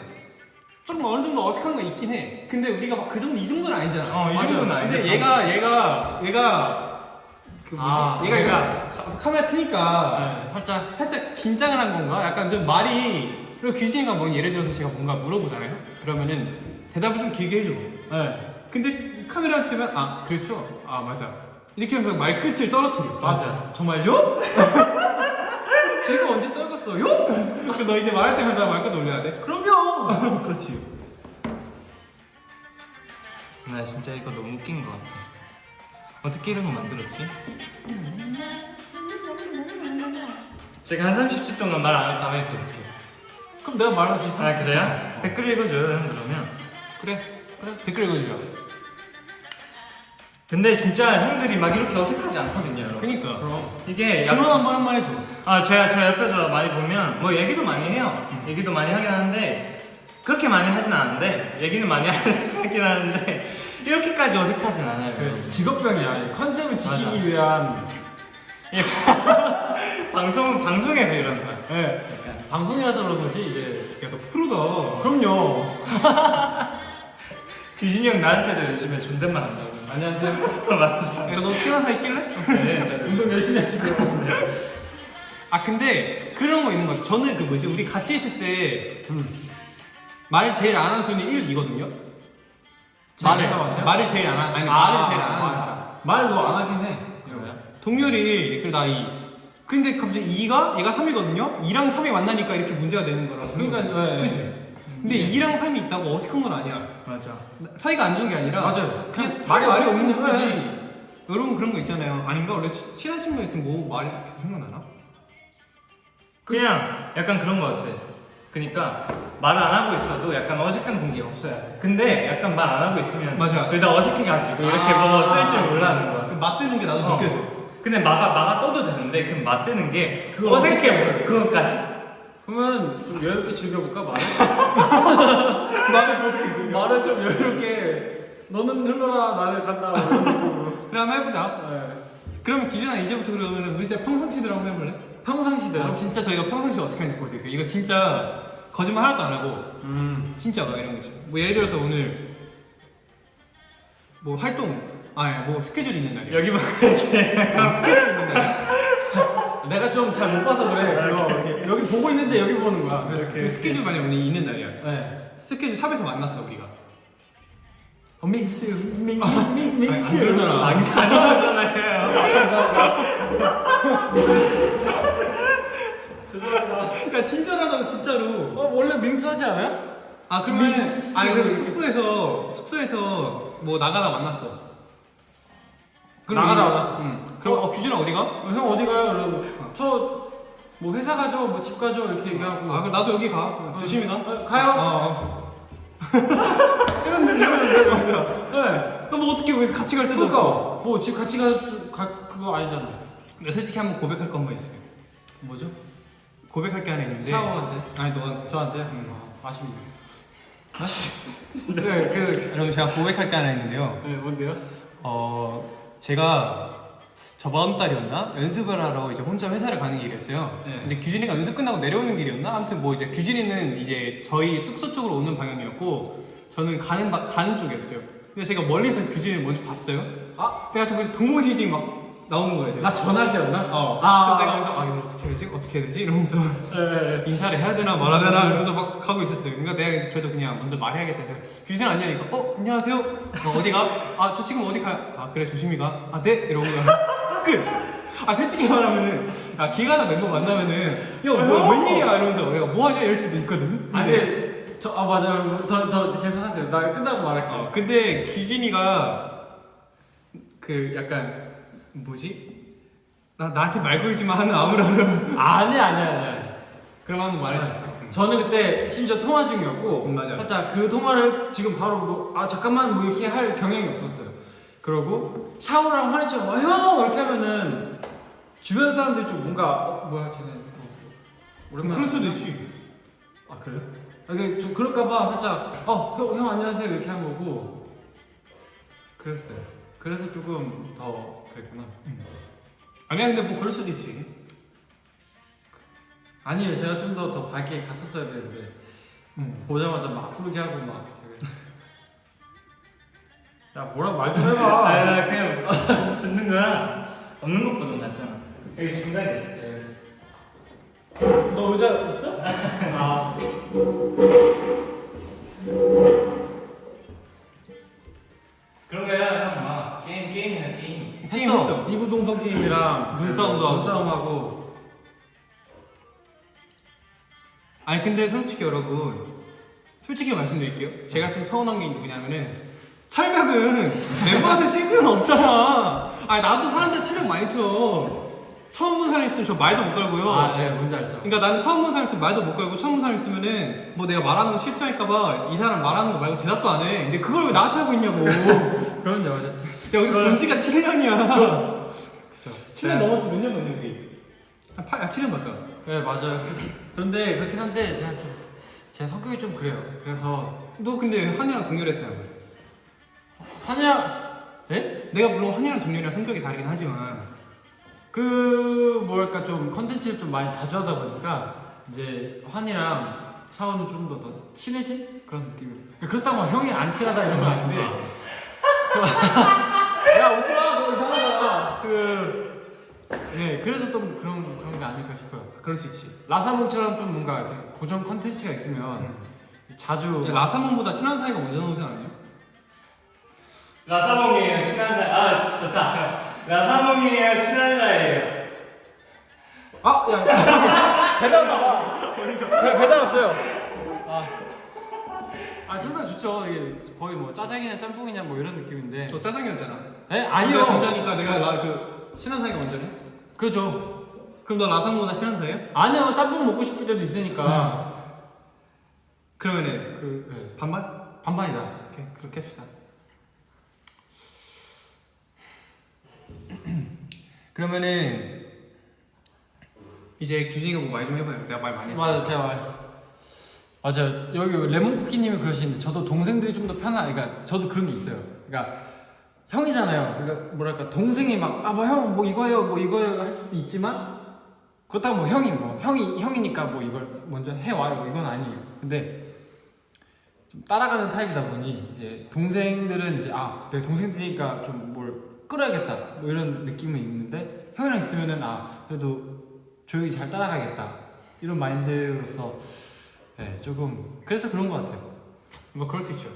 조금 어느 정도 어색한 건 있긴 해. 근데 우리가 막 그 정도 이 정도는 아니잖아. 이 맞아요. 정도는 아니야. 근데 얘가 그 뭐지? 얘가 그러니까. 카메라 트니까 네, 살짝. 살짝 긴장을 한 건가? 약간 좀 말이 그리고 규진이가 뭐 예를 들어서 제가 뭔가 물어보잖아요. 그러면은 대답을 좀 길게 해줘. 네. 근데 카메라 트면 아 그렇죠. 아 맞아. 이렇게 하면서 말끝을 떨어뜨려. 맞아. 정말요? 제가 언제 떨궜어요? 그럼 너 이제 말할 때마다 말끝 올려야 돼? 그럼요. 그렇지. 나 진짜 이거 너무 웃긴 것 같아. 어떻게 이런 거 만들었지? 제가 한 30초 동안 말 안 하고 가만히 있어볼게. 그럼 내가 말하지. 아 그래요? 댓글 읽어줘요 형 그러면. 그래 댓글 읽어주자. 근데 진짜 형들이 막 이렇게 어색하지 않거든요 여러분. 그니까 그럼. 이게 질문 한번 해줘. 제가 옆에서 많이 보면 뭐 얘기도 많이 해요. 얘기도 많이 하긴 하는데 그렇게 많이 하진 않는데 얘기는 많이 하긴 하는데 이렇게까지 어색하진 않아요. 그 직업병이야. 컨셉을 지키기 맞아. 위한. 방송은 방송에서 이러는 거야. 네. 약간 방송이라서 그런 거지 이제. 야너 프로다. 그럼요. 규진이 형 나한테도 요즘에 존댓말 한다고. 안녕하세요. 맞아. 야너 친한 사이 낄래? 네, 운동 열심히 하시고요. 아 근데 그런 거 있는 거 같아. 저는 그 뭐지 우리 같이 있을 때 말 제일 안 하는 순위 1, 2거든요. 말을 제일 안 하는 말을 제일 안 하는 사람. 말 뭐 안 하긴 해. 그래요? 동열이 1, 그리고 나 2. 근데 갑자기 2가 얘가 3이거든요. 2랑 3이 만나니까 이렇게 문제가 되는 거라. 그러니까 왜? 그치? 근데 2랑 3이 있다고 어색한 건 아니야. 맞아. 사이가 안 좋은 게 아니라 맞아요. 그냥 말이 말이 없는 없는 거지. 거지. 여러분 그런 거 있잖아요. 아닌가? 원래 친한 친구가 있으면 뭐 말이 계속 생각나나? 그냥 약간 그런 거 같아. 그니까 말 안 하고 있어도 약간 어색한 공기가 없어야 돼. 근데 약간 말 안 하고 있으면 맞아. 둘 다 어색해가지고 이렇게 뭐 뜰 줄 몰라는 거야. 그 맞드는 게 나도 어. 느껴져. 근데 마가 떠도 되는데 그 맞드는 게 그거 어색해 어색해. 보여. 그거까지. 그러면 좀 여유롭게 즐겨볼까 말을? 말을 말을 좀 여유롭게. 너는 흘러라 나를 간다. 뭐 이런 느낌으로. 그래 한번 해보자. 네. 그러면 기준아 이제부터 그러면 우리 진짜 평상시대로 한번 해볼래? 평상시대요. 진짜 저희가 평상시 어떻게 하는지 보여드릴게요. 이거 진짜 거짓말 하나도 안 하고 진짜 막 이런 거죠. 뭐 예를 들어서 오늘 뭐 활동 뭐 스케줄 있는 날이야. 여기만 이렇게. 스케줄 있는 날이야. 내가 좀 잘 못 봐서 그래. 이렇게. 여기 보고 있는데 여기 보는 거야. 그 스케줄 만약 오늘 있는 날이야. 네. 스케줄 샵에서 만났어 우리가. 믹스, 아니, 안 그러잖아. 아니잖아요. 야 친절하다고 진짜로. 원래 밍스하지 않아요? 그러면 그럼 숙소에서 뭐 나가다 만났어. 나가다 만났어. 그럼 규준아 어디가? 형 어디 가요? 그러면 저뭐 회사 가죠, 뭐 집 가죠 이렇게 얘기하고. 그럼 나도 여기 가. 조심히 가. 가요? 이런 느낌이었는데 맞아. 네. 그럼 뭐 어떻게 왜 같이 갈 수도 그러니까 없고. 뭐 집 같이 그거 아니잖아. 근데 솔직히 한번 고백할 거 한번 있어요. 뭐죠? 고백할 게 하나 있는데. 샤워한테? 아니 너한테. 저한테? 아쉽네요. 여러분 제가 고백할 게 하나 있는데요. 네, 뭔데요? 제가 저번 달이었나 연습을 하러 이제 혼자 회사를 가는 길이었어요. 네. 근데 규진이가 연습 끝나고 내려오는 길이었나? 아무튼 뭐 이제 규진이는 이제 저희 숙소 쪽으로 오는 방향이었고 저는 가는 쪽이었어요. 근데 제가 멀리서 규진이를 먼저 봤어요. 내가 저기서 동무지지 막 나오는 거예요. 제가. 나 전화할 때였나? 그래서 내가 여기서 이걸 어떻게 해야지? 어떻게 해야 되지? 이러면서 인사를 해야 되나 말아야 되나 이러면서 막 가고 있었어요. 그러니까 내가 그래도 그냥 먼저 말해야겠다 해서 규진 안녕하니까 안녕하세요. 어디가? 저 지금 어디 가요? 그래 조심히 가. 네 이러고 끝. 솔직히 말하면은 길 가다 멤버 만나면은 뭐야 웬일이야 이러면서 야 뭐하냐 이럴 수도 있거든. 근데 맞아요. 더 계속하세요. 나 끝나고 말할게요. 근데 규진이가 그 약간 뭐지? 나한테 말 걸지마 하는 아무런 아니야. 그럼 한번 말해줘. 저는 그때 심지어 통화 중이었고 맞아. 살짝 그 통화를 지금 바로 잠깐만 뭐 이렇게 할 경향이 없었어요. 그러고 샤워랑 화내처럼 형 이렇게 하면은 주변 사람들이 좀 뭔가 뭐야 쟤네 오랜만에 그럴 수도 있지. 그래요? 이게 좀 그럴까봐 살짝 형 안녕하세요 이렇게 한 거고 그랬어요. 그래서 조금 더 그랬구나. 아니야 근데 뭐 그럴 수도 있지. 아니에요. 제가 좀 더 밝게 갔었어야 되는데 보자마자 막 부르게 하고 막 야 뭐라 말 좀 해봐. 그냥 듣는 거야. 없는 것보다 낫잖아. 여기 중간에 있을 때. 너 의자 있어? 그런 거야, 형. 게임이야, 게임. 했어. 이구동성 게임이랑 눈싸움도 하고. 눈싸움하고. 근데 솔직히 여러분 솔직히 말씀드릴게요. 제가 좀 서운한 게 뭐냐면은 철벽은 멤버한테 칠 필요는 없잖아. 아니 나도 사람들 철벽 많이 쳐. 처음 본 사람 있으면 저 말도 못 걸고요. 아, 네, 뭔지 알죠. 그러니까 나는 처음 본 사람 있으면 말도 못 걸고 처음 본 사람 있으면은 뭐 내가 말하는 거 실수할까봐 이 사람 말하는 거 말고 대답도 안 해. 근데 그걸 왜 나한테 하고 있냐고. 그럼요, 맞아. 야 우리 본 지가 7년이야. 그쵸. 7년 넘었지 몇 년 됐냐 우리? 한 7년 맞다. 네, 맞아요. 그런데 그렇긴 한데 제 성격이 좀 그래요. 그래서 너 근데 한이랑 동료랬잖아. 한이랑 네? 내가 물론 한이랑 동료랑 성격이 다르긴 하지만 그 뭐랄까 좀 컨텐츠를 좀 많이 자주 하다 보니까 이제 환이랑 샤오는 좀 더 친해진 그런 느낌이. 그렇다고 막 형이 안 친하다 이런 건 아닌데. 야 오지마 너 이상하잖아. 네 그래서 좀 그런 게 아닐까 싶어요. 그럴 수 있지. 라사몽처럼 좀 뭔가 이렇게 고정 컨텐츠가 있으면 자주 라사몬보다 친한 사이가 먼저 나오지 않았냐? 라사몽이에요 친한 사이. 아 좋다. 라사몽이에요 친한 사이예요. 아, 야, 배달 봐봐. 배달 왔어요. 둘 다 좋죠. 이게 거의 뭐 짜장이냐 짬뽕이냐 뭐 이런 느낌인데. 너 짜장이었잖아. 에? 아니요. 내가 전자니까 내가 그 친한 사이가 먼저네? 그죠. 그럼 너 라사몬보다 친한 사이야? 아니요, 짬뽕 먹고 싶을 때도 있으니까. 그러면은 네. 반반? 반반이다. 오케이 그렇게 합시다. 그러면은 이제 규진이가 뭐 말 좀 해봐요. 내가 말 많이 했어. 맞아, 제가 맞아요. 여기 레몬쿠키님이 그러시는데 저도 동생들이 좀 더 그러니까 저도 그런 게 있어요. 그러니까 형이잖아요. 그러니까 뭐랄까 동생이 막 뭐 형 뭐 이거요 뭐 이거요 할 수도 있지만 그렇다고 뭐 형이니까 뭐 이걸 먼저 해와요 뭐 이건 아니에요. 근데 좀 따라가는 타입이다 보니 이제 동생들은 이제 내 동생들이니까 좀 뭘 끌어야겠다 뭐 이런 느낌은 있는데 형이랑 있으면은 그래도 조용히 잘 따라가야겠다 이런 마인드로서 네 조금 그래서 그런 것 같아요. 뭐 그럴 수 있죠.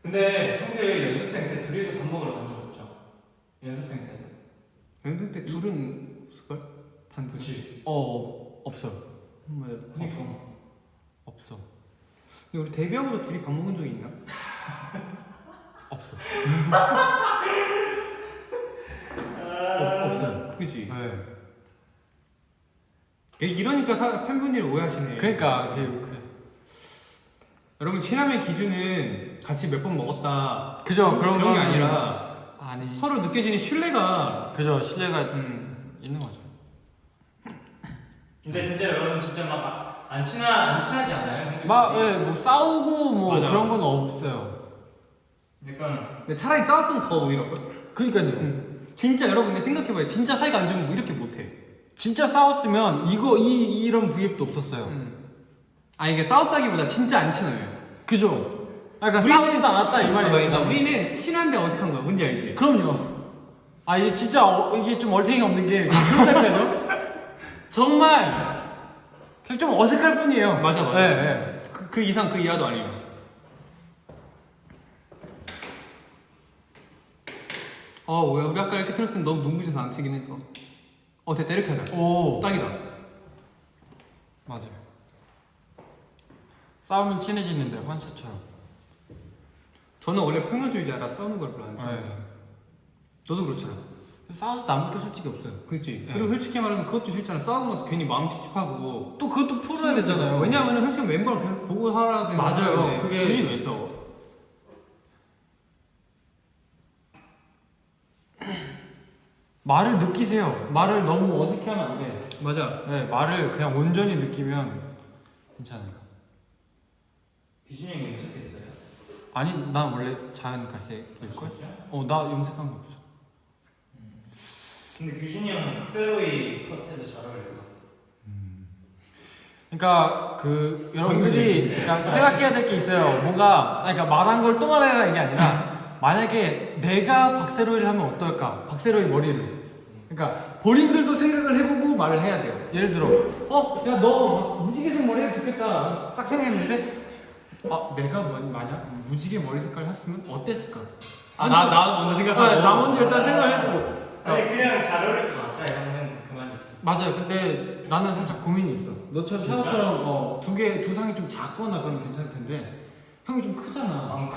근데 형들 연습생 때 둘이서 밥 먹으러 간 적 없죠? 연습생 때는? 연습 때 둘은 없을걸? 단둘. 그치. 없어요. 맞아. 없어. 근데 우리 데뷔하고도 둘이 밥 먹은 적이 있나? 없어. 없어요. 그치? 네. 이러니까 팬분들이 오해하시네. 그러니까 여러분 친함의 기준은 같이 몇 번 먹었다. 그죠 그런 게 거는 아니라 아니 서로 느껴지는 신뢰가. 그죠 신뢰가 있는 거죠. 근데 진짜 여러분 진짜 막 안 친하지 않아요? 형들? 뭐 싸우고 뭐 맞아. 그런 건 없어요. 약간 근데 차라리 싸웠으면 더 오히려걸? 그러니까요. 진짜 여러분들 생각해봐요. 진짜 사이가 안 좋으면 뭐 이렇게 못해. 진짜 싸웠으면 이런 V앱도 없었어요. 아니 이게 싸웠다기보다 진짜 안 친해요. 그죠? 그러니까 우리는 싸우지도 않았다 이 말이에요. 그러니까 우리는 친한데 어색한 거야. 뭔지 알지? 그럼요. 이게 진짜 이게 좀 얼탱이가 없는 게 그런 생각이에요. 정말 그냥 좀 어색할 뿐이에요. 맞아. 네. 그 이상 그 이하도 아니에요. 뭐야 우리 아까 이렇게 틀었으면 너무 눈부셔서 안 트긴 했어. 됐다 이렇게 하자. 오 딱이다. 맞아요. 싸우면 친해지는데 환샤처럼. 저는 원래 평화주의자라 싸우는 걸 별로 안 좋아해요. 네. 너도 그렇잖아. 싸워서 남을 게 솔직히 없어요. 그렇지. 네. 그리고 솔직히 말하면 그것도 싫잖아. 싸우고 나서 괜히 마음 찝찝하고. 또 그것도 풀어야 되잖아요. 왜냐하면 솔직히 멤버를 계속 보고 살아야 되는 맞아요. 건데 그게- 굳이 왜 싸워? 말을 느끼세요. 말을 너무 어색해하면 안 돼. 맞아. 네, 말을 그냥 온전히 느끼면 괜찮아요. 규진이 형이 염색했어요? 아니, 난 원래 자연 갈색일걸? 진짜? 나 염색한 거 없어. 근데 규진이 형은 박세로이 컷해도 잘 어울려요. 그러니까 여러분들이 그러니까 생각해야 될 게 있어요. 뭔가 그러니까 말한 걸 또 말해라 이게 아니라 만약에 내가 박세로이를 하면 어떨까? 박세로이 머리를. 그러니까 본인들도 생각을 해보고 말을 해야 돼요. 예를 들어, 야 너 무지개색 머리 해도 좋겠다. 딱 생각했는데, 내가 만약 무지개 머리 색깔 했으면 어땠을까? 나 먼저 생각하고. 나 먼저 일단 생각을 해보고. 아니 그냥 잘 어울릴 것 같다 이러면 그만이지. 맞아요. 근데 나는 살짝 고민이 있어. 너처럼 진짜? 샤오처럼 두 상이 좀 작거나 그러면 괜찮을 텐데 형이 좀 크잖아. 많고.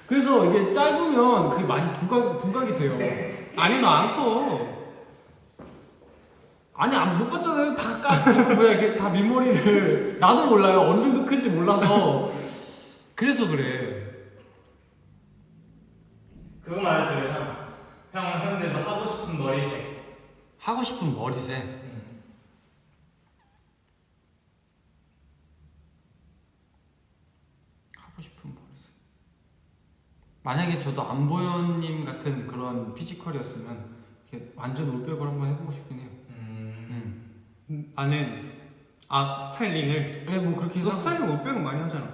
그래서 그래서 이게 짧으면 그게 많이 부각이 돼요. 아니 너 안 커. 아니 못 봤잖아요. 이거 뭐야 이렇게 다 밑머리를 나도 몰라요. 어느 정도 큰지 몰라서 그래서 그래. 그거 말해줘요 형. 형들 뭐 하고 싶은 머리색. 하고 싶은 머리색. 하고 싶은 머리색. 만약에 저도 안보현님 같은 그런 피지컬이었으면 이렇게 완전 올백을 한번 해보고 싶긴 해요. 나는 스타일링을. 네, 뭐 그렇게 너 해서. 스타일링 못 빼고 많이 하잖아.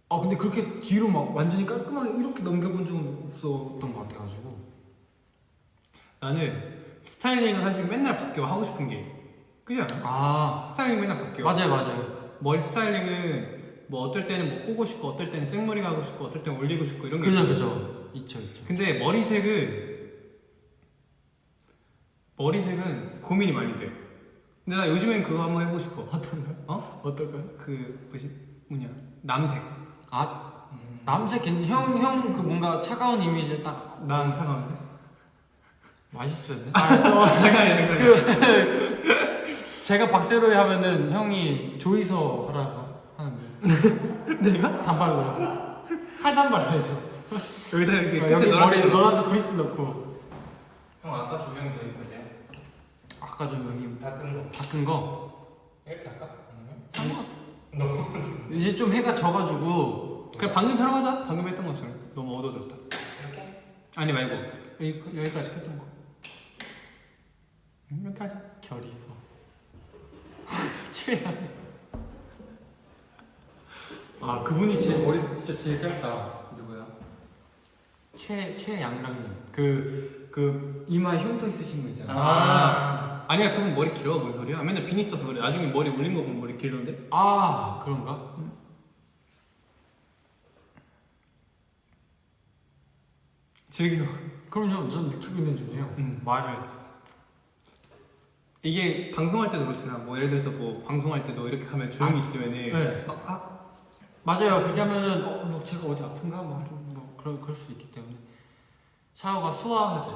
아 근데 그렇게 뒤로 막 완전히 깔끔하게 이렇게 넘겨본 적은 없었던 것 같아가지고. 나는 스타일링을 사실 맨날 바뀌어 하고 싶은 게 그지 않아? 아 스타일링 맨날 바뀌어. 맞아요. 머리 스타일링은 뭐 어떨 때는 뭐 꼬고 싶고 어떨 때는 생머리가 하고 싶고 어떨 때는 올리고 싶고 이런 게 있어. 그죠. 있죠. 근데 머리색은 고민이 많이 돼. 근데 나 요즘엔 그거 한번 해보고 싶어. 어떤가요? 어떨까요? 그 뭐냐 남색. 남색 형 그 뭔가 차가운 이미지 딱 난 차가운데. 맛있었네. 잠깐만. 제가 박세로이 하면은 형이 조이서 하라고 하는데. 내가? 단발로. 칼단발 해야죠. 여기다 이렇게 여기 끝에 머리 노란색. 노란색 브릿지 넣고. 형 아까 조명이 더 있거든요. 아까 좀 여기 다 끈 거. 닦은 거. 이렇게 할까? 상관. 이제 좀 해가 져가지고. 그냥 방금처럼 하자. 방금 했던 것처럼. 너무 어두워졌다. 이렇게? 아니 말고 여기까지 했던 거. 이렇게 하자. 결이서. 최악. 아 그분이 제일 머리 진짜 제일 짧다. 누구야? 최양락님. 그 이마에 흉터 있으신 거 있잖아. 아니야 그분 머리 길어. 뭔 소리야? 맨날 비니 써서 그래. 나중에 머리 올린 거 보면 머리 길던데. 아 그런가? 즐겨. 그럼요. 전 느끼고 있는 중이에요. 말을. 이게 방송할 때도 그렇잖아. 뭐 예를 들어서 뭐 방송할 때도 이렇게 하면 조용히 있으면은 네. 맞아요. 그렇게 하면은 뭐 제가 어디 아픈가 뭐 그럴 수 있기 때문에 샤워가 수화하지.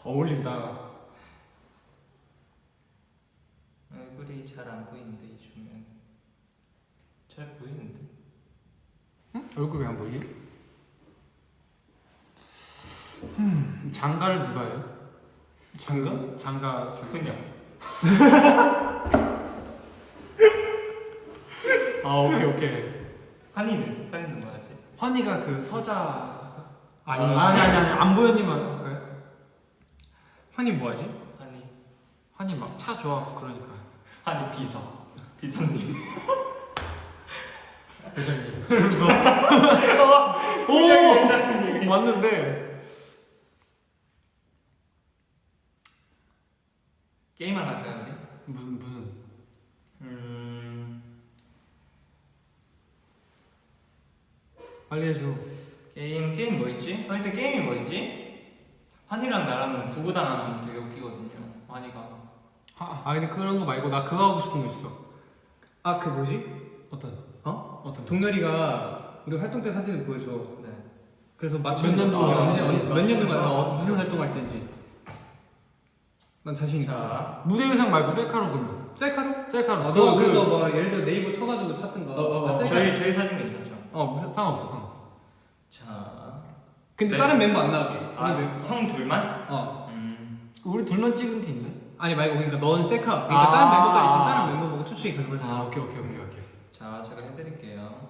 어울린다. 얼굴이 잘 안 보이는데 이 조명. 잘 보이는데. 응? 얼굴 왜 안 보이게? 장가를 누가 해요? 장가? 장가 그냥. 아 오케이. 환희는 뭐하지? 환희가 그 서자. 아니. 아니 안보현님 할까요? 환희 뭐하지? 환희 막 차 좋아하고 그러니까. 환희 비서님. 회장님. 오 맞는데. 게임 하나 할까요 우리? 무슨 빨리 해줘. 게임 뭐 있지? 근데 게임이 뭐 있지? 환희랑 나랑 구구당하면 되게 웃기거든요. 환희가. 근데 그런 거 말고 나 그거 하고 싶은 거 있어. 그 뭐지? 어떤 동렬이가 우리 활동 때 사진을 보여줘. 네. 그래서 맞추는 몇 년도 몇 년도가 무슨 활동할 때인지. 난 자신 있어. 자, 무대 의상 말고 셀카로 그러면. 셀카로? 셀카로. 너 그래서 뭐 예를 들어 네이버 쳐가지고 찾던 거. 저희 사진도 괜찮죠? 무슨 상관없어. 자, 근데 네. 다른 멤버 안 나오게. 우리 멤버. 형 둘만? 우리 둘만 찍은 게 있네. 아니 말고 그러니까 넌 셀카. 그러니까 다른 멤버까지 있으면 다른 멤버 보고 추측이 가능하잖아. 오케이. 자, 제가 해드릴게요.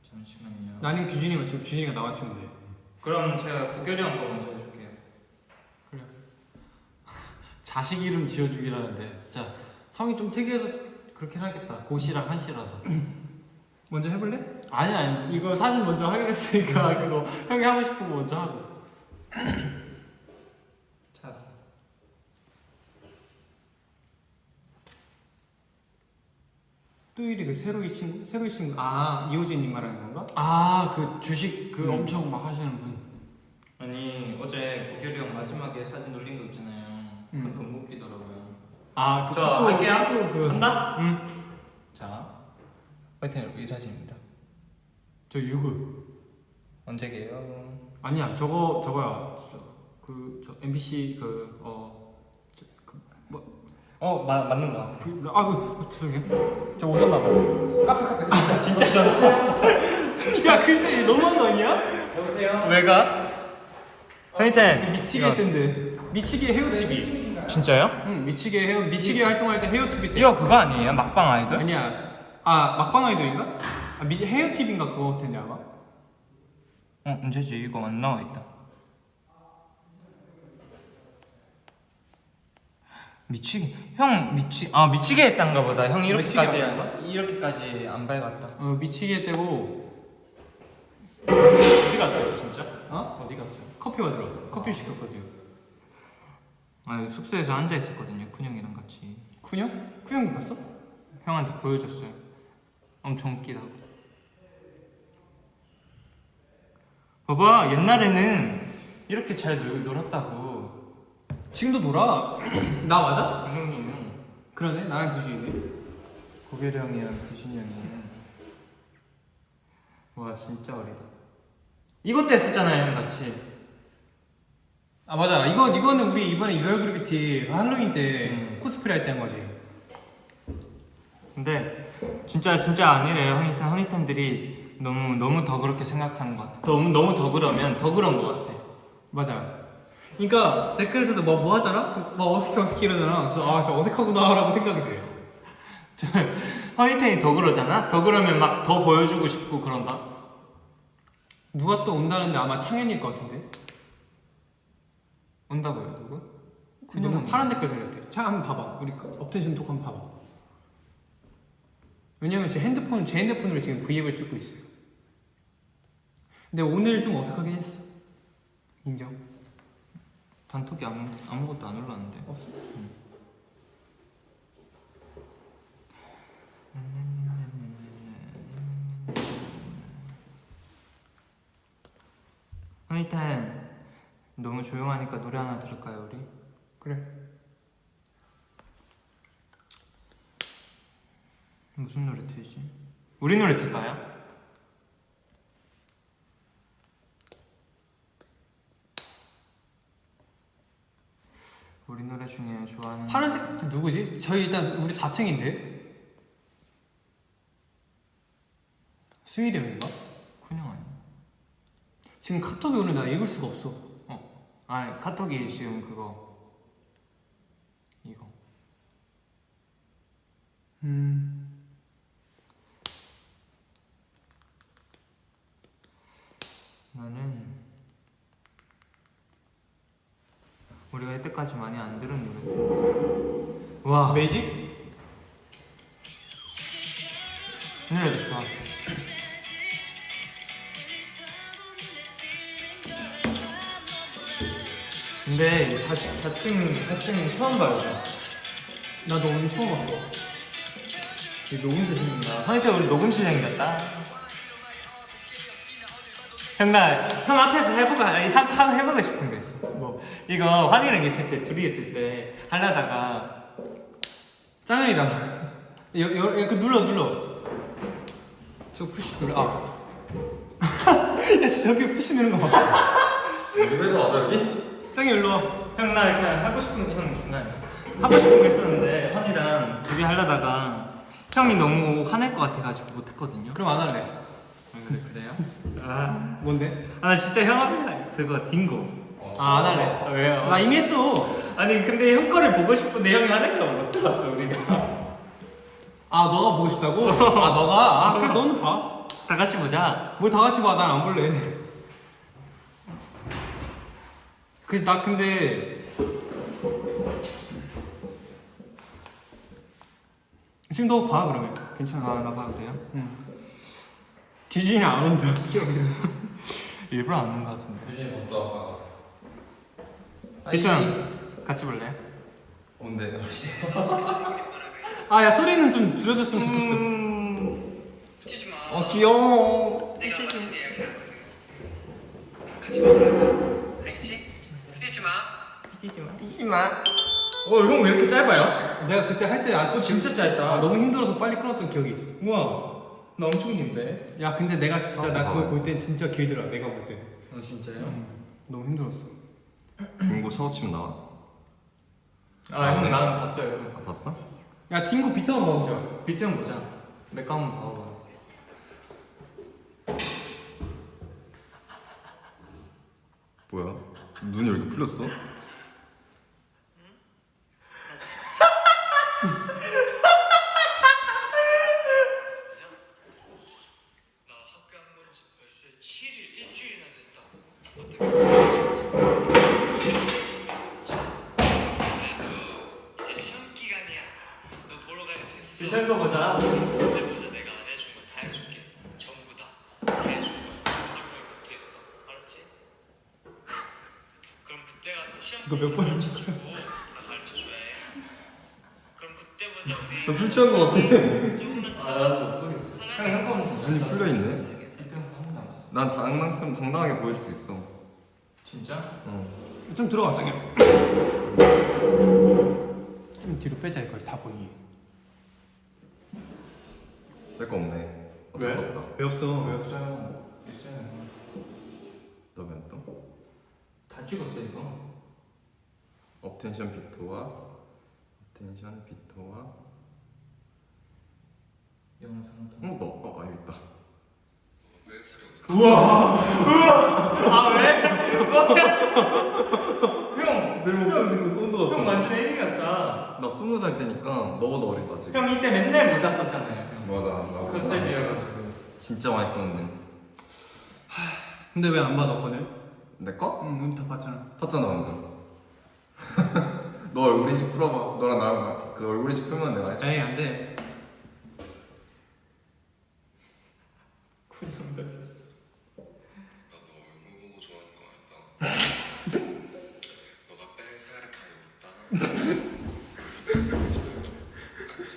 잠시만요. 나는 규진이 맞추고 규진이가 나 맞추면 돼. 그럼 제가 고결이 형 거 먼저 해줄게요. 그래. 자식 이름 지어주기라는데 진짜 성이 좀 특이해서 그렇게 하겠다. 고씨랑 한씨라서. 먼저 해볼래? 아니 이거 사진 먼저 하기로 했으니까 그거 형이 하고 싶은 거 먼저 하고. 찾았어. 뚜일이 그 새로이 친구? 이호진님 말하는 건가? 그 주식 엄청 막 하시는 분. 아니 어제 고결이 형 마지막에 사진 올린 거 있잖아요. 그건 너무 웃기더라고요. 그 저 할게요. 축구 한다? 응. 자, 화이팅 이 사진입니다. 저 유그. 언제게요? 아니야 저거야. 저 MBC 맞는 거 같아. 죄송해요. 저 오셨나봐요. 카페. 진짜 전화. 야 근데 너무한 거 아니야? 여보세요. 왜가? 화이팅. 미치게 했던데. 미치게 헤어 TV. 진짜요? 응 미치게 활동할 때 헤어 TV 때. 이거 그거 아니에요? 막방 아이돌? 아니야. 아 막방 아이돌인가? 헤어 TV인가 그거 텐데 아마. 언제지? 이거 안 나와 있다. 미치게 했단가 보다. 형 이렇게까지 안 밝았다. 미치게 했대고. 어디 갔어요, 진짜? 어디 갔어요? 커피 받으러. 커피 시켰거든요. 숙소에서 앉아 있었거든요, 쿤형이랑 같이. 쿤형? 쿤형 봤어? 형한테 보여줬어요. 엄청 웃기다고. 봐봐, 옛날에는 이렇게 잘 놀았다고. 지금도 놀아. 나 맞아? 형이는 그러네. 나랑 규진이네. 고결이 형이랑 규진이 형이는. 와 진짜 어리다. 이것도 했었잖아요, 형 같이. 아 맞아. 이거는 우리 이번에 유월 그래비티 할로윈 때 코스프레 할 때 한 거지. 근데 진짜 아니래요. 허니탄들이 너무 더 그렇게 생각하는 것 같아. 너무 더 그러면 더 그런 것 같아. 맞아. 그러니까 댓글에서도 뭐 하잖아? 막 어색해 이러잖아. 그래서 저 어색하구나라고 생각이 돼요. 허니탄이 더 그러잖아. 더 그러면 막 더 보여주고 싶고 그런다. 누가 또 온다는데 아마 창현일 것 같은데. 온다고요, 누구? 그냥 파란 댓글 달렸대. 자 한번 봐봐. 우리 업텐션 톡 한번 봐봐. 왜냐면 제 핸드폰으로 지금 브이앱을 찍고 있어요. 근데 오늘 좀 어색하긴 했어. 인정. 단톡이 아무것도 안 올랐는데. 응. 허니탄 너무 조용하니까 노래 하나 들을까요, 우리? 그래. 무슨 노래 틀지? 우리 노래 틀까요? 우리 노래 중에 좋아하는 파란색 누구지? 저희 일단 우리 4층인데. 수일이 형인가? 쿤형 아니야? 지금 카톡이 오늘 나 읽을 수가 없어. 카톡이 지금 그거 이거 나는 우리가 이때까지 많이 안 들은 노래들. 와 매직? 이 노래도 좋아. 근데 4층 처음 봐요. 나도 오늘 처음 왔어. 녹음실 생긴다. 허니태 우리 녹음실 생겼다. 형 앞에서 해보고 싶은 거 있어. 뭐? 이거 환희랑 있을 때 둘이 있을 때 하려다가 짱은이다. 그 눌러. 저 푸시 눌러. 야 진짜 저기 푸시 누르는 거 봐. 입에서 와서 여기? 짱이 일로 와. 형 나 그냥 하고 싶은 거 형 중간에 하고 싶은 거 있었는데 환희랑 둘이 하려다가 형이 너무 화낼 것 같아가지고 못했거든요. 그럼 안 할래. 그래요? 뭔데? 나 진짜 형 앞에 그거 딩고. 안 할래. 왜요? 나 이미 했어. 아니 근데 형 거를 보고 싶은데 형이 하는 거 못 들었어 우리가. 너가 보고 싶다고? 너가? 그래 너는 봐. 다 같이 보자. 뭘 다 같이 봐. 난 안 볼래. 나 근데 지금 너 봐 그러면. 괜찮아. 나 봐도 돼요? 응. 규진이 안 온다. 일부러 안 오는 거 같은데. 유진이 봤어 아까. 일단 같이 볼래? 뭔데 혹시? 야 소리는 좀 줄여줬으면 좋겠어. 귀여워. 내가 맛있는 이야기 하거든. 같이 먹으자. 알겠지? 삐지지 마. 형 왜 이렇게 짧아요? 내가 그때 할 때 아주 진짜 짧다. 너무 힘들어서 빨리 끊었던 기억이 있어. 우와. 나 엄청 긴데. 야 근데 내가 진짜 나 그거 볼 땐 진짜 길더라. 내가 볼 때. 진짜요? 너무 힘들었어. 중고 샤워 치면 나와? 형 나는 봤어요. 아, 봤어? 야 딩고 비트 한번 봐보자. 비트 형 보자. 내 거 한번 봐봐. 뭐야? 눈이 왜 이렇게 풀렸어? 나 학교 안 간 지 벌써 7일 일주일이나 됐다. 어떻게 그래도 이제 시험 기간이야. 너 보러 갈 수 있어. 비트 형거 보자. 그때 보자. 내가 안 해준 거 다 해줄게. 전부 다. 다 해줄 거야. 아무리 못했어. 알았지? 그럼 그때 가서 시험 이거 몇 번? 가르쳐주고 다 가르쳐줘야 해. 그럼 그때 보자 우리. 나 술 취한 거 같아. 조금만 나도 못 보겠어. 형거 보자. 눈이 풀려있네. 비트 형한 번도 안 봤어. 난 당당하게 보여줄 수 있어. 진짜? 좀 들어가 자기야. 좀 뒤로 빼자 이걸 다 보니. 내 거 없네. 어쩔 왜? 수 없다. 왜 없어? 왜 없어요? 있어요. 너면 또? 다 찍었어 이거. 업텐션 비트와 영상 더. 여기 있다. 아 왜? 형! 내 목소리 듣고 소름 돋았어. 형 완전 애기 같다. 나 20살 때니까 너보다 어리다 지금. 형 이때 맨날 모자 썼잖아요. 형. 맞아. 컨셉이어가지고. 진짜 많이 썼는데. 근데 왜 안 봐 너 거는? 내 거? 응, 눈 다 봤잖아. 탔잖아 방금. 너 얼굴 인식 풀어봐. 너랑 나랑 그 얼굴 인식 풀면 내가 해줄게. 에이 안 돼. 그냥 됐어. 나너 얼굴 보고 좋아하는 거 알다. 너가 뺄 살을 다 입었다. 알았지?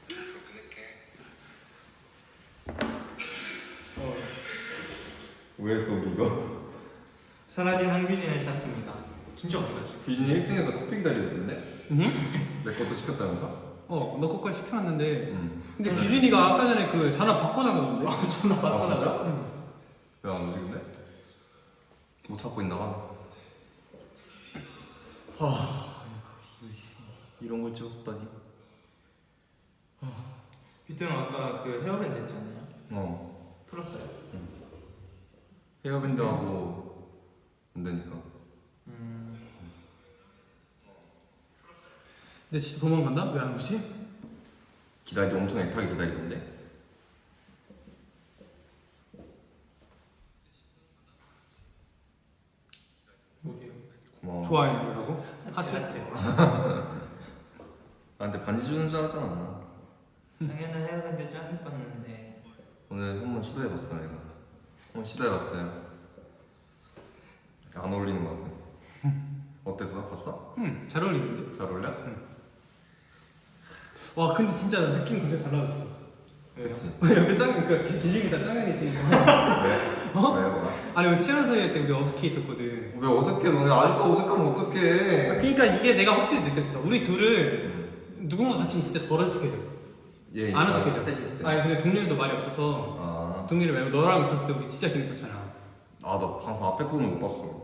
그럼 끊을게. 왜 했어 우리가? 사라진 한규진을 찾습니다. 진짜 없어요. 지금. 규진이 1층에서 커피 기다리고 있는데? 응? 내 것도 시켰다면서? 너 거까지 시켜놨는데. 응. 근데 규진이가 아까 전에 그 전화 받고 나가던데. 전화 받고 진짜? 나가. 왜 안 오지 근데? 못 찾고 있나 봐. 이런 걸 찍었었다니. 비트 형 아까 그 헤어밴드 했잖아요. 풀었어요. 헤어밴드 하고 안 되니까. 근데 진짜 도망간다? 왜 안 오지? 엄청 애타게 기다리던데? 뭐게요? 고마워. 좋아요 누르라고? 하트. 나한테 반지 주는 줄 알았잖아. 작년에 헤어밴드 짱 예뻤는데. 오늘 한번 시도해봤어 내가. 한번 시도해봤어요. 안 어울리는 것 같아. 어땠어? 봤어? 응, 잘 어울리는데? 잘 어울려? 와 근데 진짜 나 느낌 굉장히 달라졌어. 그치? 옆에 짱, 그러니까 길림이 다 짱이 있으니까. 왜? 어? 왜 뭐야? 아니 우리 친한 사이 때 우리 어색해 있었거든. 왜 어색해? 너네 아직도 어색하면 어떡해? 그러니까 이게 내가 확실히 느꼈어. 우리 둘은 누군가 같이 있을 때 덜 어색해져. 얘 안 어색해져. 셋이 있을 때. 아니 근데 동료도 말이 없어서. 아, 동료를 말고 너랑 있었을 때 우리 진짜 재밌었잖아. 나 방송 앞에 부분 못 봤어.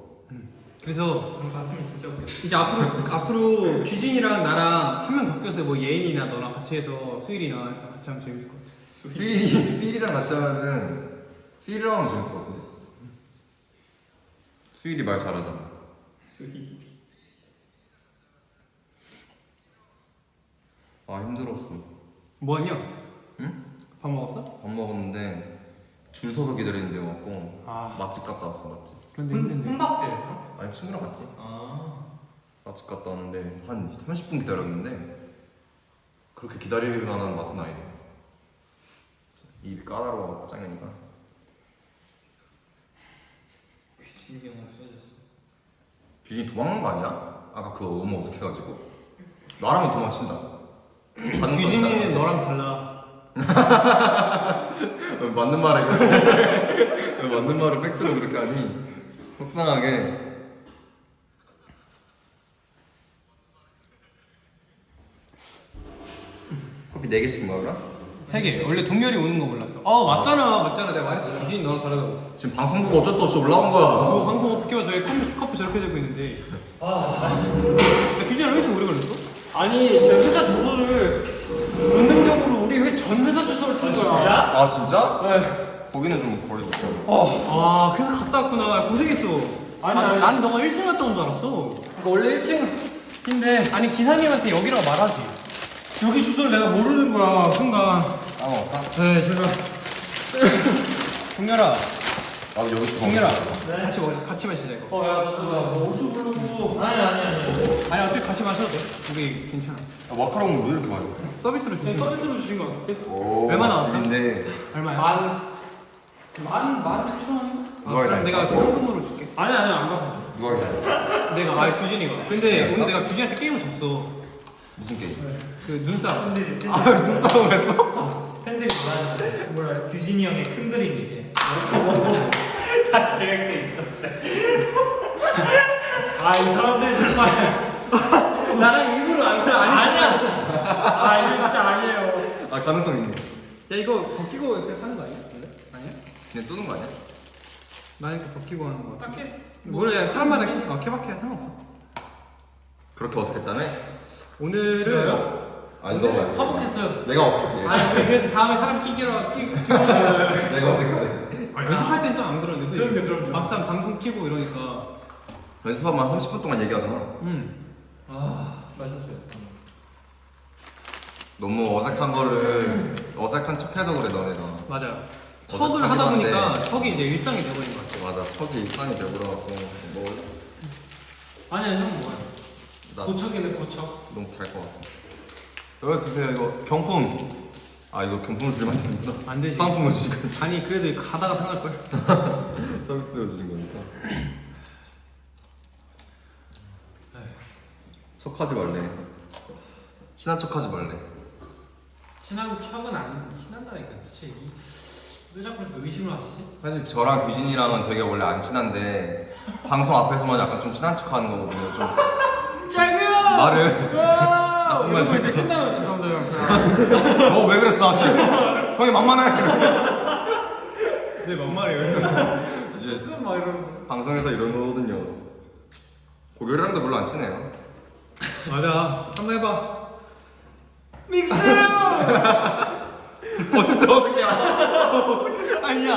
그래서 오늘 봤으면 진짜 웃겨. 이제 앞으로 규진이랑 나랑 한 명 더 껴서 뭐 예인이나 너랑 같이 해서 수일이나 해서 같이 하면 재밌을 것 같아. 수일이랑 같이 하면은 수일이랑 하면 재밌을 것 같은데? 수일이 말 잘하잖아. 수희. 아 힘들었어. 뭐하냐? 응? 밥 먹었어? 밥 먹었는데 줄 서서 기다리는데 왔고 아. 맛집 갔다 왔어 맛집. 그런데 힘든데. 혼밥해요? 아니 친구랑 갔지. 아. 맛집 갔다 왔는데 한 30분 기다렸는데 그렇게 기다릴 만한 맛은 아니네. 입이 까다로워 짱이니까. 귀신이 형 없어졌어. 규진이 도망간 거 아니야? 아까 그거 너무 어색해가지고 나라면 도망친다. 규진이는 너랑 달라. 맞는 말에 그래. 맞는 말을 팩트로 그렇게 하니 속상하게. 커피 4개씩 먹으라? 3개. 원래 동열이 오는 거 몰랐어. 맞잖아. 내가 말했지. 규진이 너랑 다르다고. 지금 방송 보고 어쩔 수 없이 올라온 거야. 방송 어떻게 봐? 저희 커피 저렇게 들고 있는데. 야, 규진아 왜 이렇게 오래 걸렸어? 아니 제 회사 주소를 본능적으로 우리 전 회사 주소를 쓴 거야. 아 진짜? 네. 거기는 좀 거리가 있어. 그래서 갔다 왔구나. 고생했어. 아니. 난 너가 1층 갔다 온 줄 알았어. 그러니까 원래 1층인데 아니 기사님한테 여기라고 말하지. 여기 주소를 내가 모르는 거야 순간. 까먹었어? 네 제가. 동열아, 나도 여기 주방. 동열아. 같이 마시자 이거. 야, 너 어디서 부르고? 아니. 아니 어차피 같이 마셔도 돼. 우리 괜찮아. 마카롱 왜 이렇게 많이 먹어? 서비스로 주신 거. 서비스로 주신 거 같아. 오, 얼마 나왔어? 집인데. 얼마야? 16,000원? 누가 그럼 내가 현금으로 줄게. 아니 안 가. 누가 기다려? 내가 규진이가. 근데 오늘 내가 규진한테 게임을 졌어. 무슨 게임? 그 눈싸움. 눈싸움 했어? 팬들이 좋아하는 뭐라 규진이 형의 큰 그림 얘기해. 다 계획돼 있었대. 이 사람들 정말. 나랑 일부러 아니야. 이거 진짜 아니에요. 아 가능성 있네. 야 이거 벗기고 이렇게 하는 거 아니야? 원래? 아니야? 그냥 뜨는 거 아니야? 나 이렇게 벗기고 하는 거 같아. 딱히 원래 사람마다 케바케야 상관없어. 그렇게 어색했다며? 오늘은 저요? 아니 너가 아니야. 화목했어요. 내가 어색해. 아니 그래서 다음에 사람 끼기로 내가 어색하네. 연습할 땐 또 안 그러는데. 그럼요. 막상 방송 키고 이러니까. 연습하면 30분 동안 얘기하잖아. 맛있었어요. 너무 어색한 척해서 그래 너네가. 맞아. 어색하긴 척을 하다 보니까 한데. 척이 이제 일상이 돼버린 것 같아. 맞아. 척이 일상이 돼버려갖고 뭐 아니야 형 뭐야? 나 고척이네 고척. 너무 달 것 같아. 여기 드세요 이거 경품. 아 이거 경품을 드리면 안 되는구나. 안 되지. 사은품을 주신 거니까. 아니 그래도 가다가 상할 걸. 서비스로 주신 거니까. 척하지 말래. 친한 척하지 말래. 친한 척은 안 친한다니까 도대체 왜 자꾸 이렇게 의심을 하시지? 사실 저랑 규진이랑은 되게 원래 안 친한데 방송 앞에서만 약간 좀 친한 척하는 거거든요. 좀 짱구야! 말을 나쁜 말 이제 끝나면 죄송합니다 형. 너 왜 그랬어 나한테? 형이 만만해. 네 막말이에요. 이제 끝 막 이러면서. 방송에서 이런 거거든요. 고결이랑도 별로 안 친해요. 맞아. 한번 해봐. 진짜 어색해. 아니야.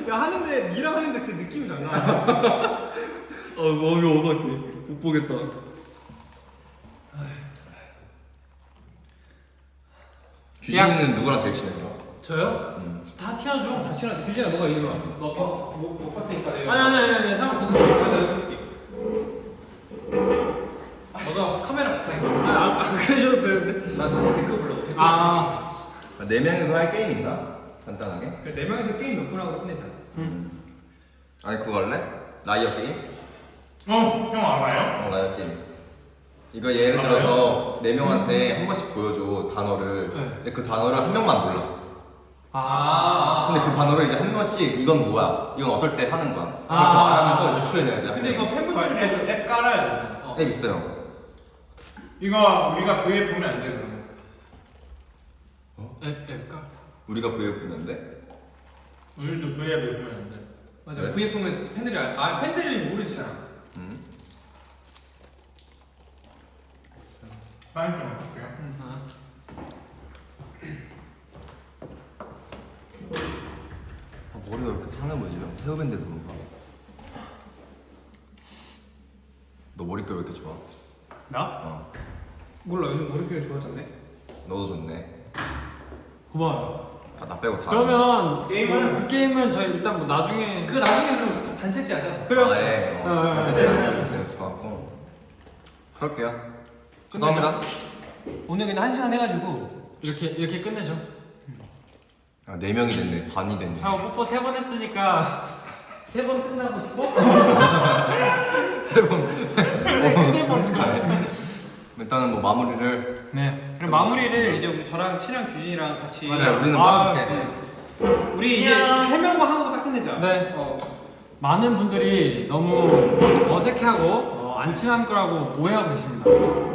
야 하는데 니랑 하는데 그 느낌이 달라. 이거 어색해. 못 보겠다. 규진이는 누구랑 제일 친해요? 저요? 다 친하죠. 다 친하지. 규진아 너가 이리 와. 못 봤으니까 내가. 아니 상관없어. 나 여기 있을게. 너가 카메라 바꾸니까. 안 그러셔도 되는데. 나도 댓글 불러. 댓글. 네 명이서 할 게임 있나? 간단하게? 그래, 4명이서 게임 몇 분 하고 끝내자. 아니 그거 할래? 라이어 게임? 형 알아요? 라이어 게임. 이거 예를 들어서 네 명한테 한 번씩 보여줘 단어를. 네. 근데 그 단어를 한 명만 몰라. 아. 근데 그 단어를 이제 한 번씩 이건 뭐야? 이건 어떨 때 하는 거야? 이렇게 아. 말하면서 유추해내야 돼. 근데 이거 팬분들이 앱 깔아야 돼. 앱 있어요. 이거 우리가 V에 보면 안 돼, 그러면. 앱까? 우리가 그에 보면 돼? 우리도 V에 보면 안 돼. 맞아. 그래? V에 보면 팬들이 팬들이 모르시잖아. 빨리 좀 할게요. 머리가 왜 이렇게 상해 보이지? 헤어밴드에서 그런가? 너 머릿결 왜 이렇게 좋아? 나? 어. 몰라. 요즘 머리표현 좋아졌네. 너도 좋네. 고마워요. 나 빼고 다. 그러면 게임은? 그 게임은 저희 일단 뭐 나중에 그 나중에 좀 단체 때 하자. 그래요. 예. 재밌을 것 같고. 그럴게요. 감사합니다. 오늘 그냥 1시간 해가지고 이렇게 끝내죠. 아, 4명이 됐네. 반이 됐네. 형 뽀뽀 3번 했으니까 3번 끝나고 싶어? 일단은 뭐 마무리를. 네. 그럼 마무리를 이제 우리 저랑 친한 규진이랑 같이 그래, 우리는 아, 빠질게. 우리 이제 해명만 하고 딱 끝내자. 네. 어. 많은 분들이 너무 어색해하고 안 친한 거라고 오해하고 계십니다.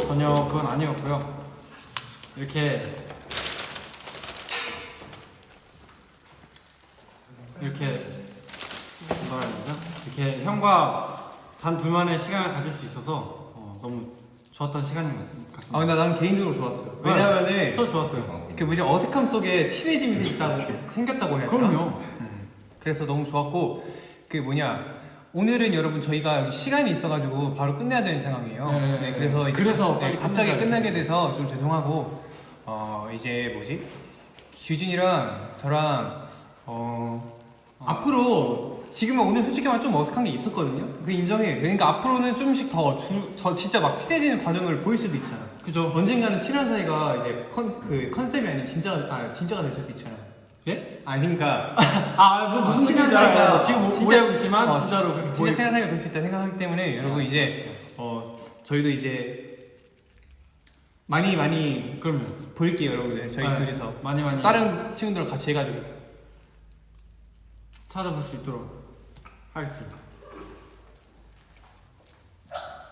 전혀 그건 아니었고요. 이렇게 이렇게 뭐라 해야 되나? 이렇게 형과 단 둘만의 시간을 가질 수 있어서 너무 좋았던 시간인 것 같습니다. 아 근데 난 개인적으로 좋았어요. 왜냐면은 저 좋았어요. 그 뭐지 어색함 속에 친해짐이 생겼다고 해야 되나? 그럼요. 그래서 너무 좋았고 그 뭐냐 오늘은 여러분 저희가 여기 시간이 있어가지고 바로 끝내야 되는 상황이에요. 네, 그래서 이제 그래서 빨리 갑자기 끝내자, 끝나게 돼서 좀 죄송하고 이제 뭐지 규진이랑 저랑 앞으로 지금은 오늘 솔직히 말하면 좀 어색한 게 있었거든요. 그 인정해. 그러니까 앞으로는 좀씩 더 진짜 막 친해지는 과정을 보일 수도 있잖아. 그죠? 언젠가는 친한 사이가 이제 컨셉이 아닌 진짜가 될 수도 있잖아. 예? 아 그러니까 무슨 친한 느낌인지 알아요. 사이가 지금 오해하고 있지만 진짜로 그렇게 진짜 친한 사이가 될 수 있다 생각하기 때문에 여러분 이제 저희도 이제 많이 그럼요. 보일게요 여러분들 저희 네, 둘이서 많이 다른 친구들과 같이 해가지고 찾아볼 수 있도록 하겠습니다.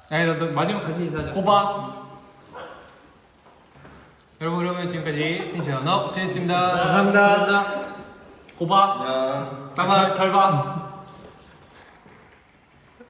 아니 너 마지막 같이 인사하자. 고바. 여러분 그러면 지금까지 텐션업 제니스입니다. 감사합니다. 고바. 야. 빠바. 결바.